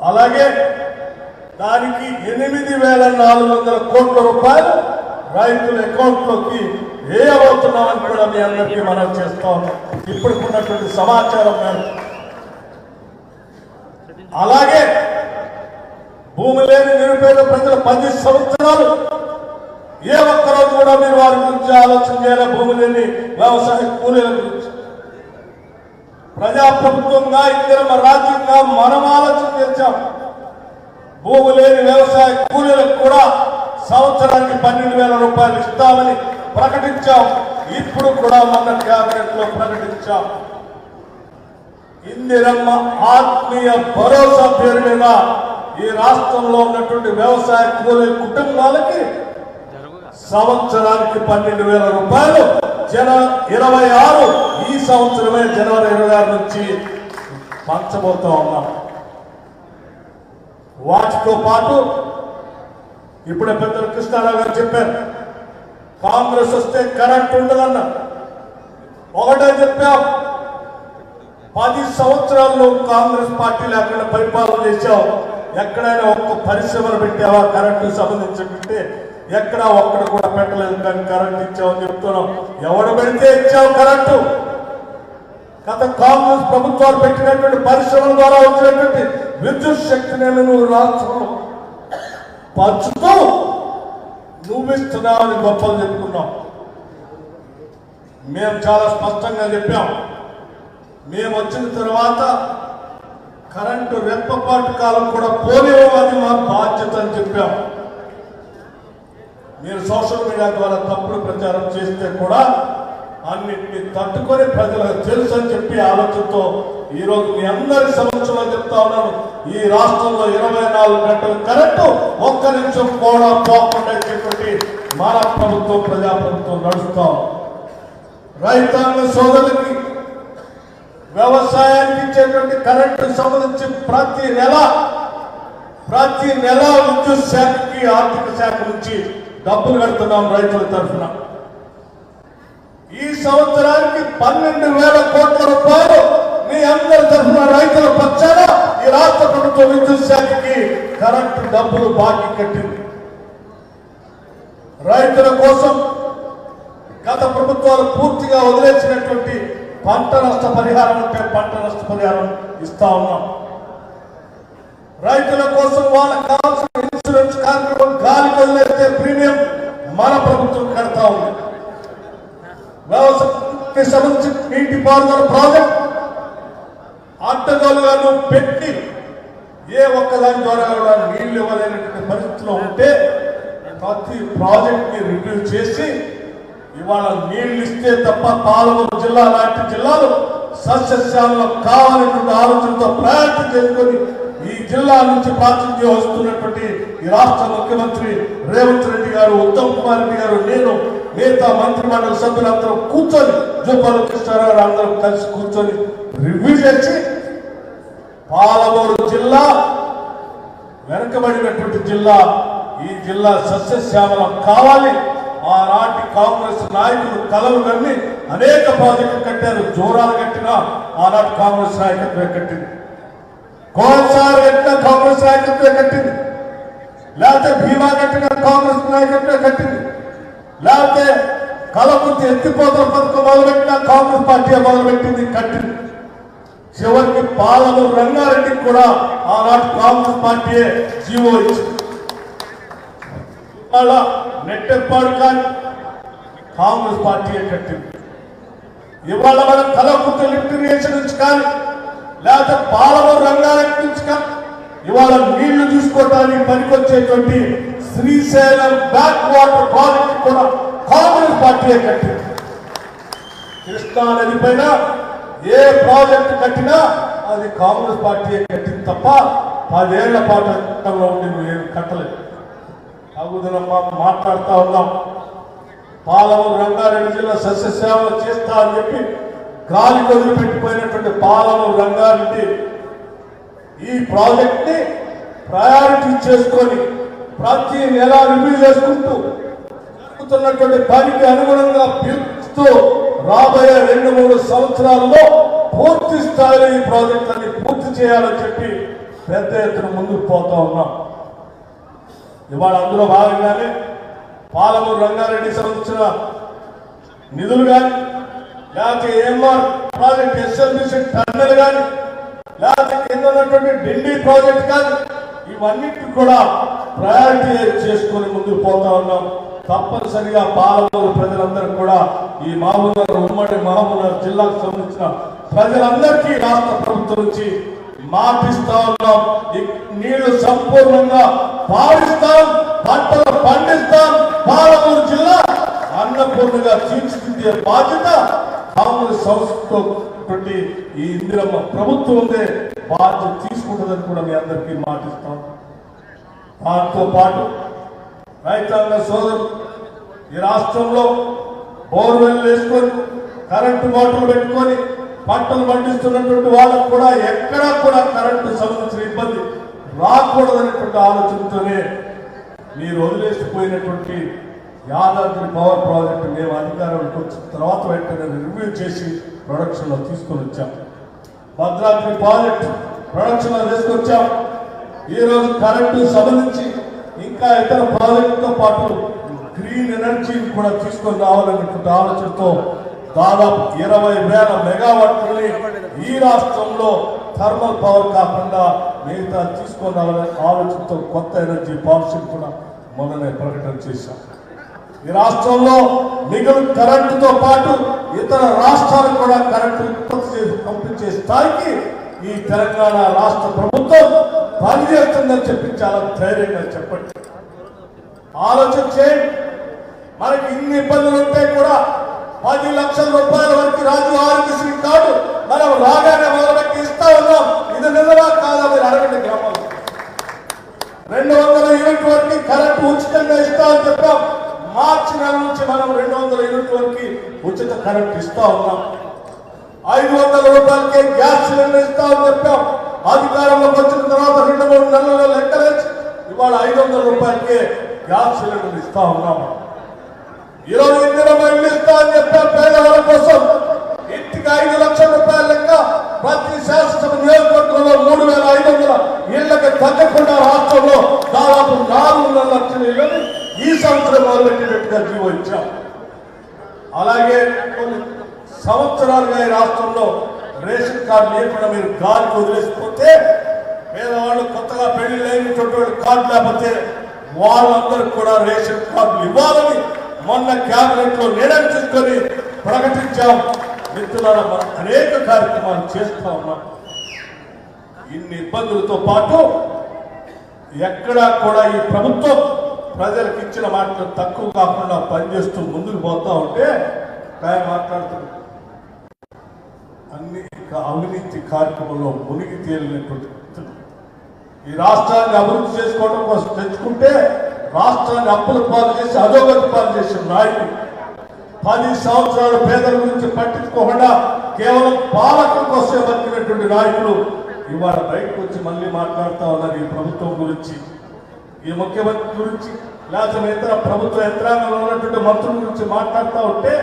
అలాగే దానికి 8,400 కోట్ల రూపాయలు రైతుల అకౌంట్లోకి వేయబోతున్నామని కూడా మీ అందరికీ మనం చేస్తా ఉన్నాం ఇప్పుడున్నటువంటి సమాచారం మేరకు. అలాగే భూమి లేని నిరుపేద ప్రజలు 10 సంవత్సరాలు ఏ ఒక్కరోజు కూడా మీరు వారి గురించి ఆలోచన చేయాలి. భూమి లేని వ్యవసాయ కూలీల గురించి ప్రజాప్రభుత్వంగా, ఇందిరమ్మ రాజ్యంగా మనం ఆలోచన చేశాం. భూమి లేని వ్యవసాయ కూలీలకు కూడా సంవత్సరానికి 12,000 రూపాయలు ఇస్తామని ప్రకటించాం. ఇప్పుడు కూడా మన క్యాబినెట్ లో ప్రకటించాం. ఇందిరమ్మ ఆత్మీయ భరోసా పేరు మీద ఈ రాష్ట్రంలో ఉన్నటువంటి వ్యవసాయ కూలీ కుటుంబాలకి సంవత్సరానికి 12,000 రూపాయలు 26 ఈ సంవత్సరమే జనవరి 26 నుంచి పంచబోతా ఉన్నాం. వాటితో పాటు ఇప్పుడే పెద్దలు కృష్ణారావు గారు చెప్పారు, కాంగ్రెస్ వస్తే కరెంట్ ఉండదన్న. ఒకటే చెప్పాం, 10 సంవత్సరాల్లో కాంగ్రెస్ పార్టీ లేకుండా పరిపాలన చేశావు. ఎక్కడైనా ఒక్క పరిశ్రమలు పెట్టావా కరెంటు సంబంధించుకుంటే? ఎక్కడా ఒక్కడ కూడా పెట్టలేదు. కానీ కరెంట్ ఇచ్చావని చెప్తున్నాం. ఎవడు పెడితే ఇచ్చావు కరెంటు. గత కాంగ్రెస్ ప్రభుత్వాలు పెట్టినటువంటి పరిశ్రమల ద్వారా వచ్చినటువంటి విద్యుత్ శక్తిని నువ్వు రాష్ట్రంలో పంచుతూ నువ్విస్తున్నావు అని గొప్పలు చెప్పుకున్నాం. మేము చాలా స్పష్టంగా చెప్పాం, మేము వచ్చిన తర్వాత కరెంటు రెప్పపాటు కాలం కూడా పోలేవని మా బాధ్యత అని చెప్పాం. మీరు సోషల్ మీడియా ద్వారా తప్పుడు ప్రచారం చేస్తే కూడా అన్నింటినీ తట్టుకొని ప్రజలకు తెలుసు అని చెప్పి ఆలోచనతో ఈరోజు మీ అందరి సమక్షంలో చెప్తా ఉన్నాను, ఈ రాష్ట్రంలో 24 గంటల కరెంటు ఒక్క నిమిషం కూడా పోకుండా చెప్పి మన ప్రభుత్వం ప్రజాప్రభుత్వం నడుస్తాం. రైతాంగ సోదరులకి వ్యవసాయానికి ఇచ్చేటువంటి కరెంటు సంబంధించి ప్రతి నెల విద్యుత్ శాఖకి ఆర్థిక శాఖ నుంచి డబ్బులు కడుతున్నాం రైతుల తరఫున. ఈ సంవత్సరానికి 12,000 కోట్ల రూపాయలు మీ అందరి తరఫున రైతుల పక్షాన ఈ రాష్ట్ర ప్రభుత్వం విద్యుత్ శాఖకి కరెంటు డబ్బులు బాకీ కట్టింది. రైతుల కోసం గత ప్రభుత్వాలు పూర్తిగా వదిలేసినటువంటి పంట నష్ట పరిహారం ఉంటే పంట నష్ట పరిహారం ఇస్తా ఉన్నాం. రైతుల కోసం వాళ్ళకి కావాల్సిన ఇన్సూరెన్స్ కార్యక్రమం గాలికి వదిలేస్తే ప్రీమియం మన ప్రభుత్వం కడతా ఉంది. వ్యవసాయానికి సంబంధించి నీటిపారుదల ప్రాజెక్ట్ అడ్డగోలుగా పెట్టి ఏ ఒక్కదాని ద్వారా కూడా నీళ్లు ఇవ్వలేనటువంటి పరిస్థితిలో ఉంటే ప్రతి ప్రాజెక్ట్ ని రివ్యూ చేసి ఇవాళ నీళ్లు ఇస్తే తప్ప పాలమూరు జిల్లా లాంటి జిల్లాలు సస్యశ్యామలం కావాలనేటువంటి ఆలోచనతో ప్రయత్నం చేసుకొని ఈ జిల్లా నుంచి ప్రాచుర్యం వస్తున్నటువంటి ఈ రాష్ట్ర ముఖ్యమంత్రి రేవంత్ రెడ్డి గారు, ఉత్తమ్ కుమార్ రెడ్డి గారు, నేను, మిగతా మంత్రి మండలి సభ్యులందరూ కూర్చొని జూపల్లి కృష్ణారావు గారు అందరూ కలిసి కూర్చొని రివ్యూ చేసి పాలమూరు జిల్లా వెనుకబడినటువంటి జిల్లా, ఈ జిల్లా సస్యశ్యామలం కావాలి. ఆనాటి కాంగ్రెస్ నాయకులు కలలు నమ్మి అనేక ప్రాజెక్టులు కట్టారు. జోరాలు కట్టినా ఆనాటి కాంగ్రెస్ నాయకత్వే కట్టింది. కోన్సార్ కట్టిన కాంగ్రెస్ నాయకత్వే కట్టింది. లేకపోతే భీమా కట్టిన కాంగ్రెస్ నాయకత్వే కట్టింది. లేకపోతే కలపుర్తి ఎత్తిపోతల పథకం మొదలుపెట్టిన కాంగ్రెస్ పార్టీ మొదలుపెట్టింది, కట్టింది. చివరికి పాలమూరు రంగారెడ్డికి కూడా ఆనాటి కాంగ్రెస్ పార్టీయే జీవో ఇచ్చింది. ఇవాళ నెట్టెప్పాడు కానీ కాంగ్రెస్ పార్టీయే కట్టింది. ఇవాళ మనం కలపుర్తి లిఫ్ట్ ఇరిగేషన్ నుంచి కానీ లేకపోతే పాలమూరు రంగారెడ్డి నుంచి కానీ ఇవాళ నీళ్లు చూసుకోవడానికి పనికొచ్చేటువంటి శ్రీశైలం బ్యాక్ వాటర్ ప్రాజెక్ట్ కూడా కాంగ్రెస్ పార్టీయే కట్టింది. కృష్ణా నది పైన ఏ ప్రాజెక్టు కట్టినా అది కాంగ్రెస్ పార్టీయే కట్టింది తప్ప 10 ఏళ్ల పాటు ఉండి నువ్వు ఏమి కట్టలేదు. అగుదనమ్మా మాట్లాడుతా ఉన్నాం. పాలమూరు రంగారెడ్డి జిల్లా సస్యసేవలు చేస్తా అని చెప్పి గాలి వదిలిపెట్టిపోయినటువంటి పాలమూరు రంగారెడ్డి ఈ ప్రాజెక్ట్ ని ప్రయారిటీ చేసుకొని ప్రతి నెల రివ్యూ చేసుకుంటూ జరుగుతున్నటువంటి పనికి అనుగుణంగా పిలుస్తూ రాబోయే 2-3 సంవత్సరాల్లో పూర్తి స్థాయిలో ఈ ప్రాజెక్టులని పూర్తి చేయాలని చెప్పి పెద్ద ఎత్తున ముందుకు పోతా ఉన్నాం. ఇవాళ అందులో భాగంగానే పాలమూరు రంగారెడ్డి సంబంధించిన నిధులు కానీ లేకపోతే ఏఎంఆర్ ప్రాజెక్ట్ ఎస్ఎల్బిసి టన్నెల్ కానీ లేకపోతే కింద ఉన్నటువంటి డిండి ప్రాజెక్ట్ కానీ ఇవన్నిటిని కూడా ప్రయారిటీ చేసుకొని ముందుకు పోతా ఉన్నాం. తప్పనిసరిగా పాలమూరు ప్రజలందరూ కూడా ఈ మహబూబ్నగర్ ఉమ్మడి మహబూబ్నగర్ జిల్లాకు సంబంధించిన ప్రజలందరికీ రాష్ట్ర ప్రభుత్వం నుంచి మాటిస్తా ఉన్నాం. నీళ్లు సంపూర్ణంగా పారిస్తాం, పంటలు పండిస్తాం. పాలమూరు జిల్లా అన్నపూర్ణగా తీర్చిదిద్దే బాధ్యత కాంగ్రెస్ సంస్థతో ఈ ఇందిరమ్మ ప్రభుత్వం ఉందే బాధ్యత తీసుకుంటుందని కూడా మీ అందరికీ మాటిస్తాం. దాంతో పాటు రైతాంగ సోదరులు ఈ రాష్ట్రంలో బోర్వెల్ వేసుకొని కరెంటు మోటార్లు పెట్టుకొని పంటలు పండిస్తున్నటువంటి వాళ్ళకు కూడా ఎక్కడా కూడా కరెంటు సంబంధించిన ఇబ్బంది రాకూడదనేటువంటి ఆలోచనతోనే మీరు వదిలేసిపోయినటువంటి యాదాద్రి పవర్ ప్రాజెక్టు మేము అధికారంలోకి వచ్చిన తర్వాత వెంటనే రివ్యూ చేసి ప్రొడక్షన్లో తీసుకొని వచ్చాం. భద్రాద్రి ప్రాజెక్టు ప్రొడక్షన్లో తీసుకొచ్చాం. ఈరోజు కరెంటు సంబంధించి ఇంకా ఇతర ప్రాజెక్టుతో పాటు గ్రీన్ ఎనర్జీని కూడా తీసుకొని రావాలనేటువంటి ఆలోచనతో దాదాపు 20,000 మెగావాట్లని ఈ రాష్ట్రంలో థర్మల్ పవర్ కాకుండా మిగతా తీసుకొని రావాలనే ఆలోచనతో కొత్త ఎనర్జీ పాలసీని కూడా మొన్ననే ప్రకటన చేశాం. ఈ రాష్ట్రంలో మిగులు కరెంటుతో పాటు ఇతర రాష్ట్రాలకు కూడా కరెంటు ఉత్పత్తి చేసి పంపించే స్థాయికి ఈ తెలంగాణ రాష్ట్ర ప్రభుత్వం పనిచేస్తుందని చెప్పి చాలా ధైర్యంగా చెప్పండి. ఆలోచన చేయండి. మనకి ఇన్ని ఇబ్బందులు ఉంటే కూడా 10 లక్షల రూపాయల వరకు రాజీవ్ ఆరోగ్యశ్రీ కార్డు మనం రాగానే మొదలెట్టి ఇస్తా ఉన్నాం. ఇది నిజమా కాదా మీరు అడగండి. గ్రామంలో 200 యూనిట్ వరకు కరెంటు ఉచితంగా ఇస్తామని చెప్పాం. మార్చి నెల నుంచి మనం 200 యూనిట్ వరకు ఉచిత కరెంట్ ఇస్తా ఉన్నాం. 500 రూపాయలకే గ్యాస్ సిలిండర్ ఇస్తామని చెప్పాం. అధికారంలోకి వచ్చిన తర్వాత 2-3 నెలల్లో లెక్కలేసి ఇవాళ 500 రూపాయలకే గ్యాస్ సిలిండర్ ఇస్తా ఉన్నాం. ఈరోజు ఇందిరమ్మ ఇల్లు ఇస్తా అని చెప్పాం. పేదవాళ్ళ కోసం ఇంటికి 5 లక్షల రూపాయల లెక్క ప్రతి శాసనసభ నియోజకవర్గంలో 3,500 ఇళ్లకు తగ్గకుండా రాష్ట్రంలో దాదాపు 4,500 లక్షల ఇళ్లని ఈ సంవత్సరం మొదలుపెట్టినట్టుగా జీవో ఇచ్చాం. అలాగే కొన్ని సంవత్సరాలుగా ఈ రాష్ట్రంలో రేషన్ కార్డు లేకుండా మీరు గాలికి వదిలేసిపోతే పేదవాళ్ళు కొత్తగా పెళ్లి లేనిటువంటి కార్డు లేకపోతే వాళ్ళందరికీ కూడా రేషన్ కార్డులు ఇవ్వాలని మొన్న క్యాబినెట్ లో నిర్ణయం తీసుకొని ప్రకటించాం. మిత్రులారా, మనం అనేక కార్యక్రమాలు చేస్తా ఉన్నాం. ఇన్ని ఇబ్బందులతో పాటు ఎక్కడా కూడా ఈ ప్రభుత్వం ప్రజలకు ఇచ్చిన మాటలు తక్కువ కాకుండా పనిచేస్తూ ముందుకు పోతా ఉంటే ఆయన మాట్లాడుతుంది అన్ని అవినీతి కార్యక్రమంలో మునిగి తేలినటువంటి ఈ రాష్ట్రాన్ని అభివృద్ధి చేసుకోవడం కోసం తెచ్చుకుంటే రాష్ట్రాన్ని అప్పుల పాలు చేసి అధోగతి పాలు చేసిన నాయకులు 10 సంవత్సరాలు పేదల గురించి పట్టించుకోకుండా కేవలం పాలకుల కోసమే బతికినటువంటి నాయకులు ఇవాళ బయటకు వచ్చి మళ్ళీ మాట్లాడుతూ ఉన్నారు ఈ ప్రభుత్వం గురించి, ఈ ముఖ్యమంత్రి గురించి, లేకపోతే ఇతర ప్రభుత్వ యంత్రాంగంలో ఉన్నటువంటి మంత్రుల గురించి మాట్లాడుతూ ఉంటే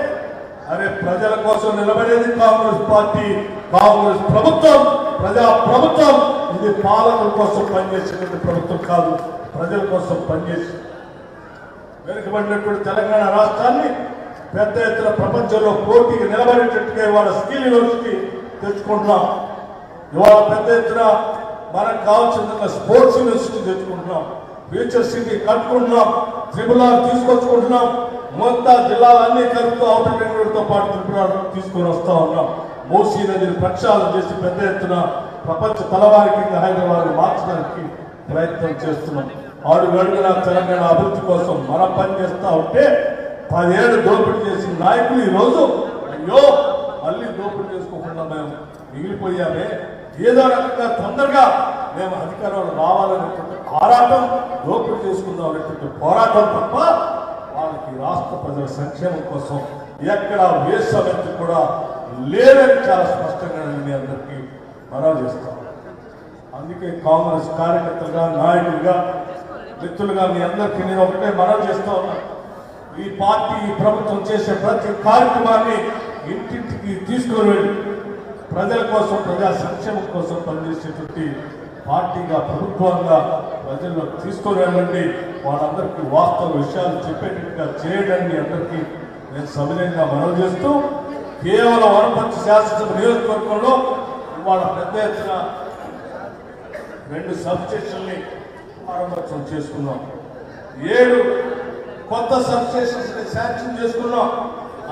అరే ప్రజల కోసం నిలబడేది కాంగ్రెస్ పార్టీ, కాంగ్రెస్ ప్రభుత్వం ప్రజా ప్రభుత్వం. ఇది పాలకుల కోసం పనిచేసేటువంటి ప్రభుత్వం కాదు, ప్రజల కోసం పనిచేసి వెనుకబడినటువంటి తెలంగాణ రాష్ట్రాన్ని పెద్ద ఎత్తున ప్రపంచంలో పోటీకి నిలబడేటట్టుగా ఇవాళ స్కిల్ యూనివర్సిటీ తెచ్చుకుంటున్నాం. ఇవాళ పెద్ద ఎత్తున మనకు కావాల్సిన స్పోర్ట్స్ యూనివర్సిటీ తెచ్చుకుంటున్నాం. ఫ్యూచర్ సిటీ కట్టుకుంటున్నాం. త్రిపులార్ తీసుకొచ్చుకుంటున్నాం. మొత్తం జిల్లాలన్నీ కలుపుతూ ఔటర్ రింగ్ రోడ్తో పాటు త్రిపులార్ తీసుకొని వస్తా ఉన్నాం. మూసీ నదిని ప్రక్షాళన చేసి పెద్ద ఎత్తున ప్రపంచ తలవారికి హైదరాబాద్ మార్చడానికి ప్రయత్నం చేస్తున్నాం. అడుగడుగున తెలంగాణ అభివృద్ధి కోసం మనం పనిచేస్తా ఉంటే 10 ఏళ్ళు దోపిడీ చేసిన నాయకులు ఈరోజు అయ్యో మళ్ళీ దోపిడీ చేసుకోకుండా మేము మిగిలిపోయామే, ఏదో రకంగా తొందరగా మేము అధికారంలో రావాలనేటువంటి ఆరాటం, దోపిడీ చేసుకుందాం అనేటువంటి పోరాటం తప్ప వాళ్ళకి రాష్ట్ర ప్రజల సంక్షేమం కోసం ఎక్కడ వేసమెత్తి కూడా లేదని చాలా స్పష్టంగా మీ అందరికీ మనవి చేస్తాం. అందుకే కాంగ్రెస్ కార్యకర్తలుగా, నాయకులుగా, మిత్రులుగా మీ అందరికీ నేను ఒకటే మనవి చేస్తా ఉన్నాను. ఈ పార్టీ, ఈ ప్రభుత్వం చేసే ప్రతి కార్యక్రమాన్ని ఇంటింటికి తీసుకొని వెళ్ళి ప్రజల కోసం, ప్రజా సంక్షేమం కోసం పనిచేసేటువంటి పార్టీగా, ప్రభుత్వంగా ప్రజల్లో తీసుకొని వెళ్ళండి. వాళ్ళందరికీ వాస్తవ విషయాలు చెప్పేటట్టుగా చేయడానికి అందరికీ నేను సవినయంగా మనవి చేస్తూ, కేవలం వనపర్తి శాసనసభ నియోజకవర్గంలో ఇవాళ పెద్ద ఎత్తున 2 సబ్ స్టేషన్ని ప్రారంభోత్సవం చేసుకున్నాం. 7 కొత్త సబ్ స్టేషన్స్ శాంక్షన్ చేసుకున్నాం.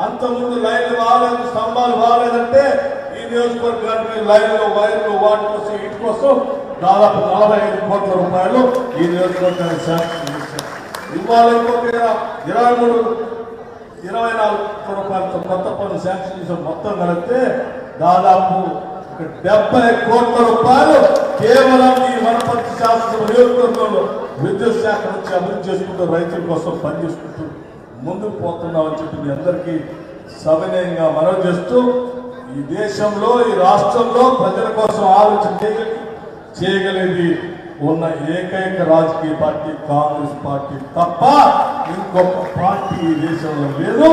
అంతకుముందు లైన్లు బాగాలేదు, స్తంభాలు బాగాలేదంటే ఈ నియోజకవర్గానికి లైన్లు వైర్లు వాటి కోసం వీటి కోసం దాదాపు 45 కోట్ల రూపాయలు ఈ నియోజకవర్గానికి శాంక్షన్ చేశారు. ఇవాళ ఇంకొక 24 కోట్ల రూపాయలతో కొత్త పనులు శాంక్షన్ చేసిన మొత్తం కలిపితే దాదాపు 70 కోట్ల రూపాయలు కేవలం ఈ వనపర్తి శాసనసభ నియోజకవర్గంలో విద్యుత్ శాఖ నుంచి అభివృద్ధి చేసుకుంటూ రైతుల కోసం పనిచేసుకుంటూ ముందుకు పోతున్నామని చెప్పి మీ అందరికీ సవినయంగా మనవి చేస్తూ ఈ దేశంలో ఈ రాష్ట్రంలో ప్రజల కోసం ఆలోచన చేయగలిగి ఉన్న ఏకైక రాజకీయ పార్టీ కాంగ్రెస్ పార్టీ తప్ప ఇంకొక పార్టీ ఈ దేశంలో లేదు.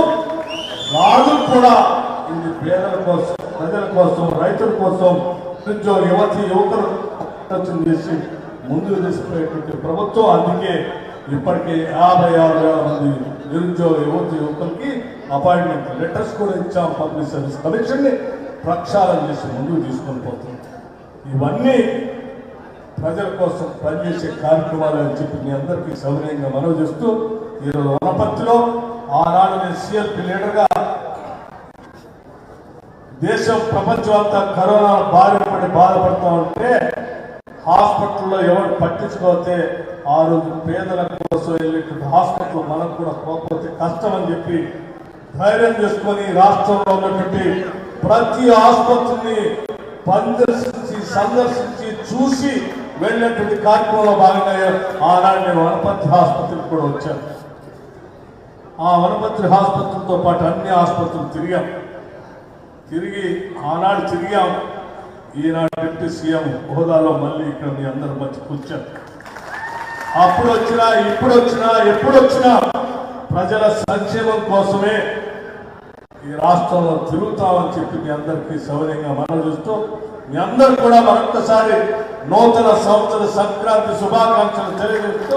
రాజు కూడా ఇది పేదల కోసం ప్రజల కోసం రైతుల కోసం నిరుద్యోగ యువకులు చేసి ముందుకు తీసుకుపోయేటువంటి ప్రభుత్వం. అందుకే ఇప్పటికే 56,000 మంది నిరుద్యోగ యువకులకి అపాయింట్మెంట్ లెటర్స్ కూడా ఇచ్చాం. పబ్లిక్ సర్వీస్ కమిషన్ ని ప్రక్షాళన చేసి ముందుకు తీసుకొని పోతుంది. ఇవన్నీ ప్రజల కోసం పనిచేసే కార్యక్రమాలు అని చెప్పి మీ అందరికీ సౌకర్యంగా మనవి చేస్తూ ఈరోజు వనపర్తిలో ఆనాడు నేను సిఎల్పి లీడర్గా దేశం ప్రపంచం అంతా కరోనా బాధపడతా ఉంటే హాస్పిటల్లో ఎవరు పట్టించుకోతే ఆ రోజు పేదల కోసం వెళ్ళేటువంటి హాస్పిటల్ మనకు కూడా పోకపోతే కష్టం అని చెప్పి ధైర్యం చేసుకొని రాష్ట్రంలో ఉన్నటువంటి ప్రతి ఆసుపత్రిని సందర్శించి చూసి వెళ్ళినటువంటి కార్యక్రమంలో భాగంగా ఆనాడు నేను వనపర్తి ఆసుపత్రికి కూడా వచ్చాను. ఆ వనపర్తి ఆసుపత్రితో పాటు అన్ని ఆసుపత్రులు తిరిగి ఆనాడు తిరిగాం. ఈనాడు డిప్యూటీ సీఎం హోదాలో మళ్ళీ ఇక్కడ మీ అందరి మధ్య కూర్చాను. అప్పుడు వచ్చినా ఇప్పుడు వచ్చినా ఎప్పుడు వచ్చినా ప్రజల సంక్షేమం కోసమే ఈ రాష్ట్రంలో తిరుగుతామని చెప్పి మీ అందరికీ సౌకర్యంగా మనం చూస్తూ మీ అందరూ కూడా మరొకసారి నూతన సంవత్సర సంక్రాంతి శుభాకాంక్షలు తెలియజేస్తూ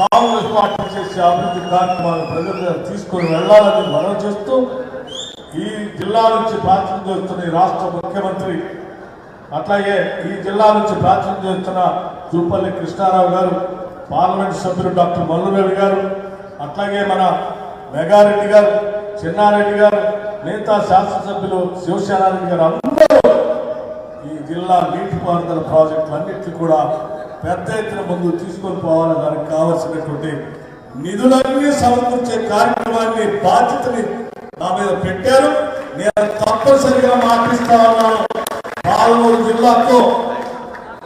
కాంగ్రెస్ పార్టీ చేసే అభివృద్ధి కార్యక్రమాలు ప్రజలు తీసుకొని వెళ్లాలని మనం చేస్తూ ఈ జిల్లా నుంచి ప్రాతినిధ్యం చేస్తున్న ఈ రాష్ట్ర ముఖ్యమంత్రి అట్లాగే ఈ జిల్లా నుంచి ప్రాతినిధ్యం చేస్తున్న జూపల్లి కృష్ణారావు గారు, పార్లమెంట్ సభ్యులు డాక్టర్ మల్లురెడ్డి గారు, అట్లాగే మన మెగారెడ్డి గారు, చిన్నారెడ్డి గారు, మిగతా శాసనసభ్యులు శివసేనారెడ్డి గారు అందరూ ఈ జిల్లా నీటిపారుదల ప్రాజెక్టులన్నింటినీ కూడా పెద్ద ఎత్తున ముందు తీసుకొని పోవాలని దానికి కావాల్సినటువంటి నిధులన్నీ సమకూర్చే కార్యక్రమాన్ని బాధ్యతని నా మీద పెట్టారు. నేను తప్పనిసరిగా మాటిస్తా ఉన్నాను. పాలమూరు జిల్లాతో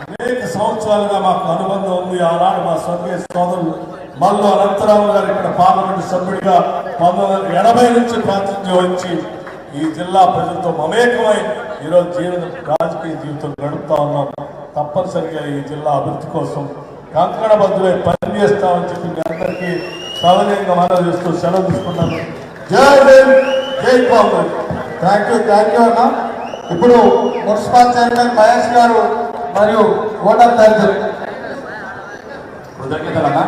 అనేక సంవత్సరాలుగా మాకు అనుబంధం ఉంది. ఆనాడు మా స్వర్గీయ సోదరులు మల్లు అనంతరావు గారు ఇక్కడ పార్లమెంటు సభ్యుడిగా 1980 నుంచి ప్రాతినిధ్యం వహించి ఈ జిల్లా ప్రజలతో మమేకమై ఈరోజు రాజకీయ జీవితం గడుపుతా ఉన్నాం. తప్పనిసరిగా ఈ జిల్లా అభివృద్ధి కోసం కంకణబద్ధులై పనిచేస్తామని చెప్పి మీ అందరికీ సౌకర్యంగా మనం చేస్తూ సెలవు తీసుకున్నాను. జై భీమ్, జై కాంగ్రెస్. థ్యాంక్ యూ అన్న. ఇప్పుడు మున్సిపల్ చైర్మన్ మహేష్ గారు మరియు ఓటర్ తరగతి కృతజ్ఞతలన్నా.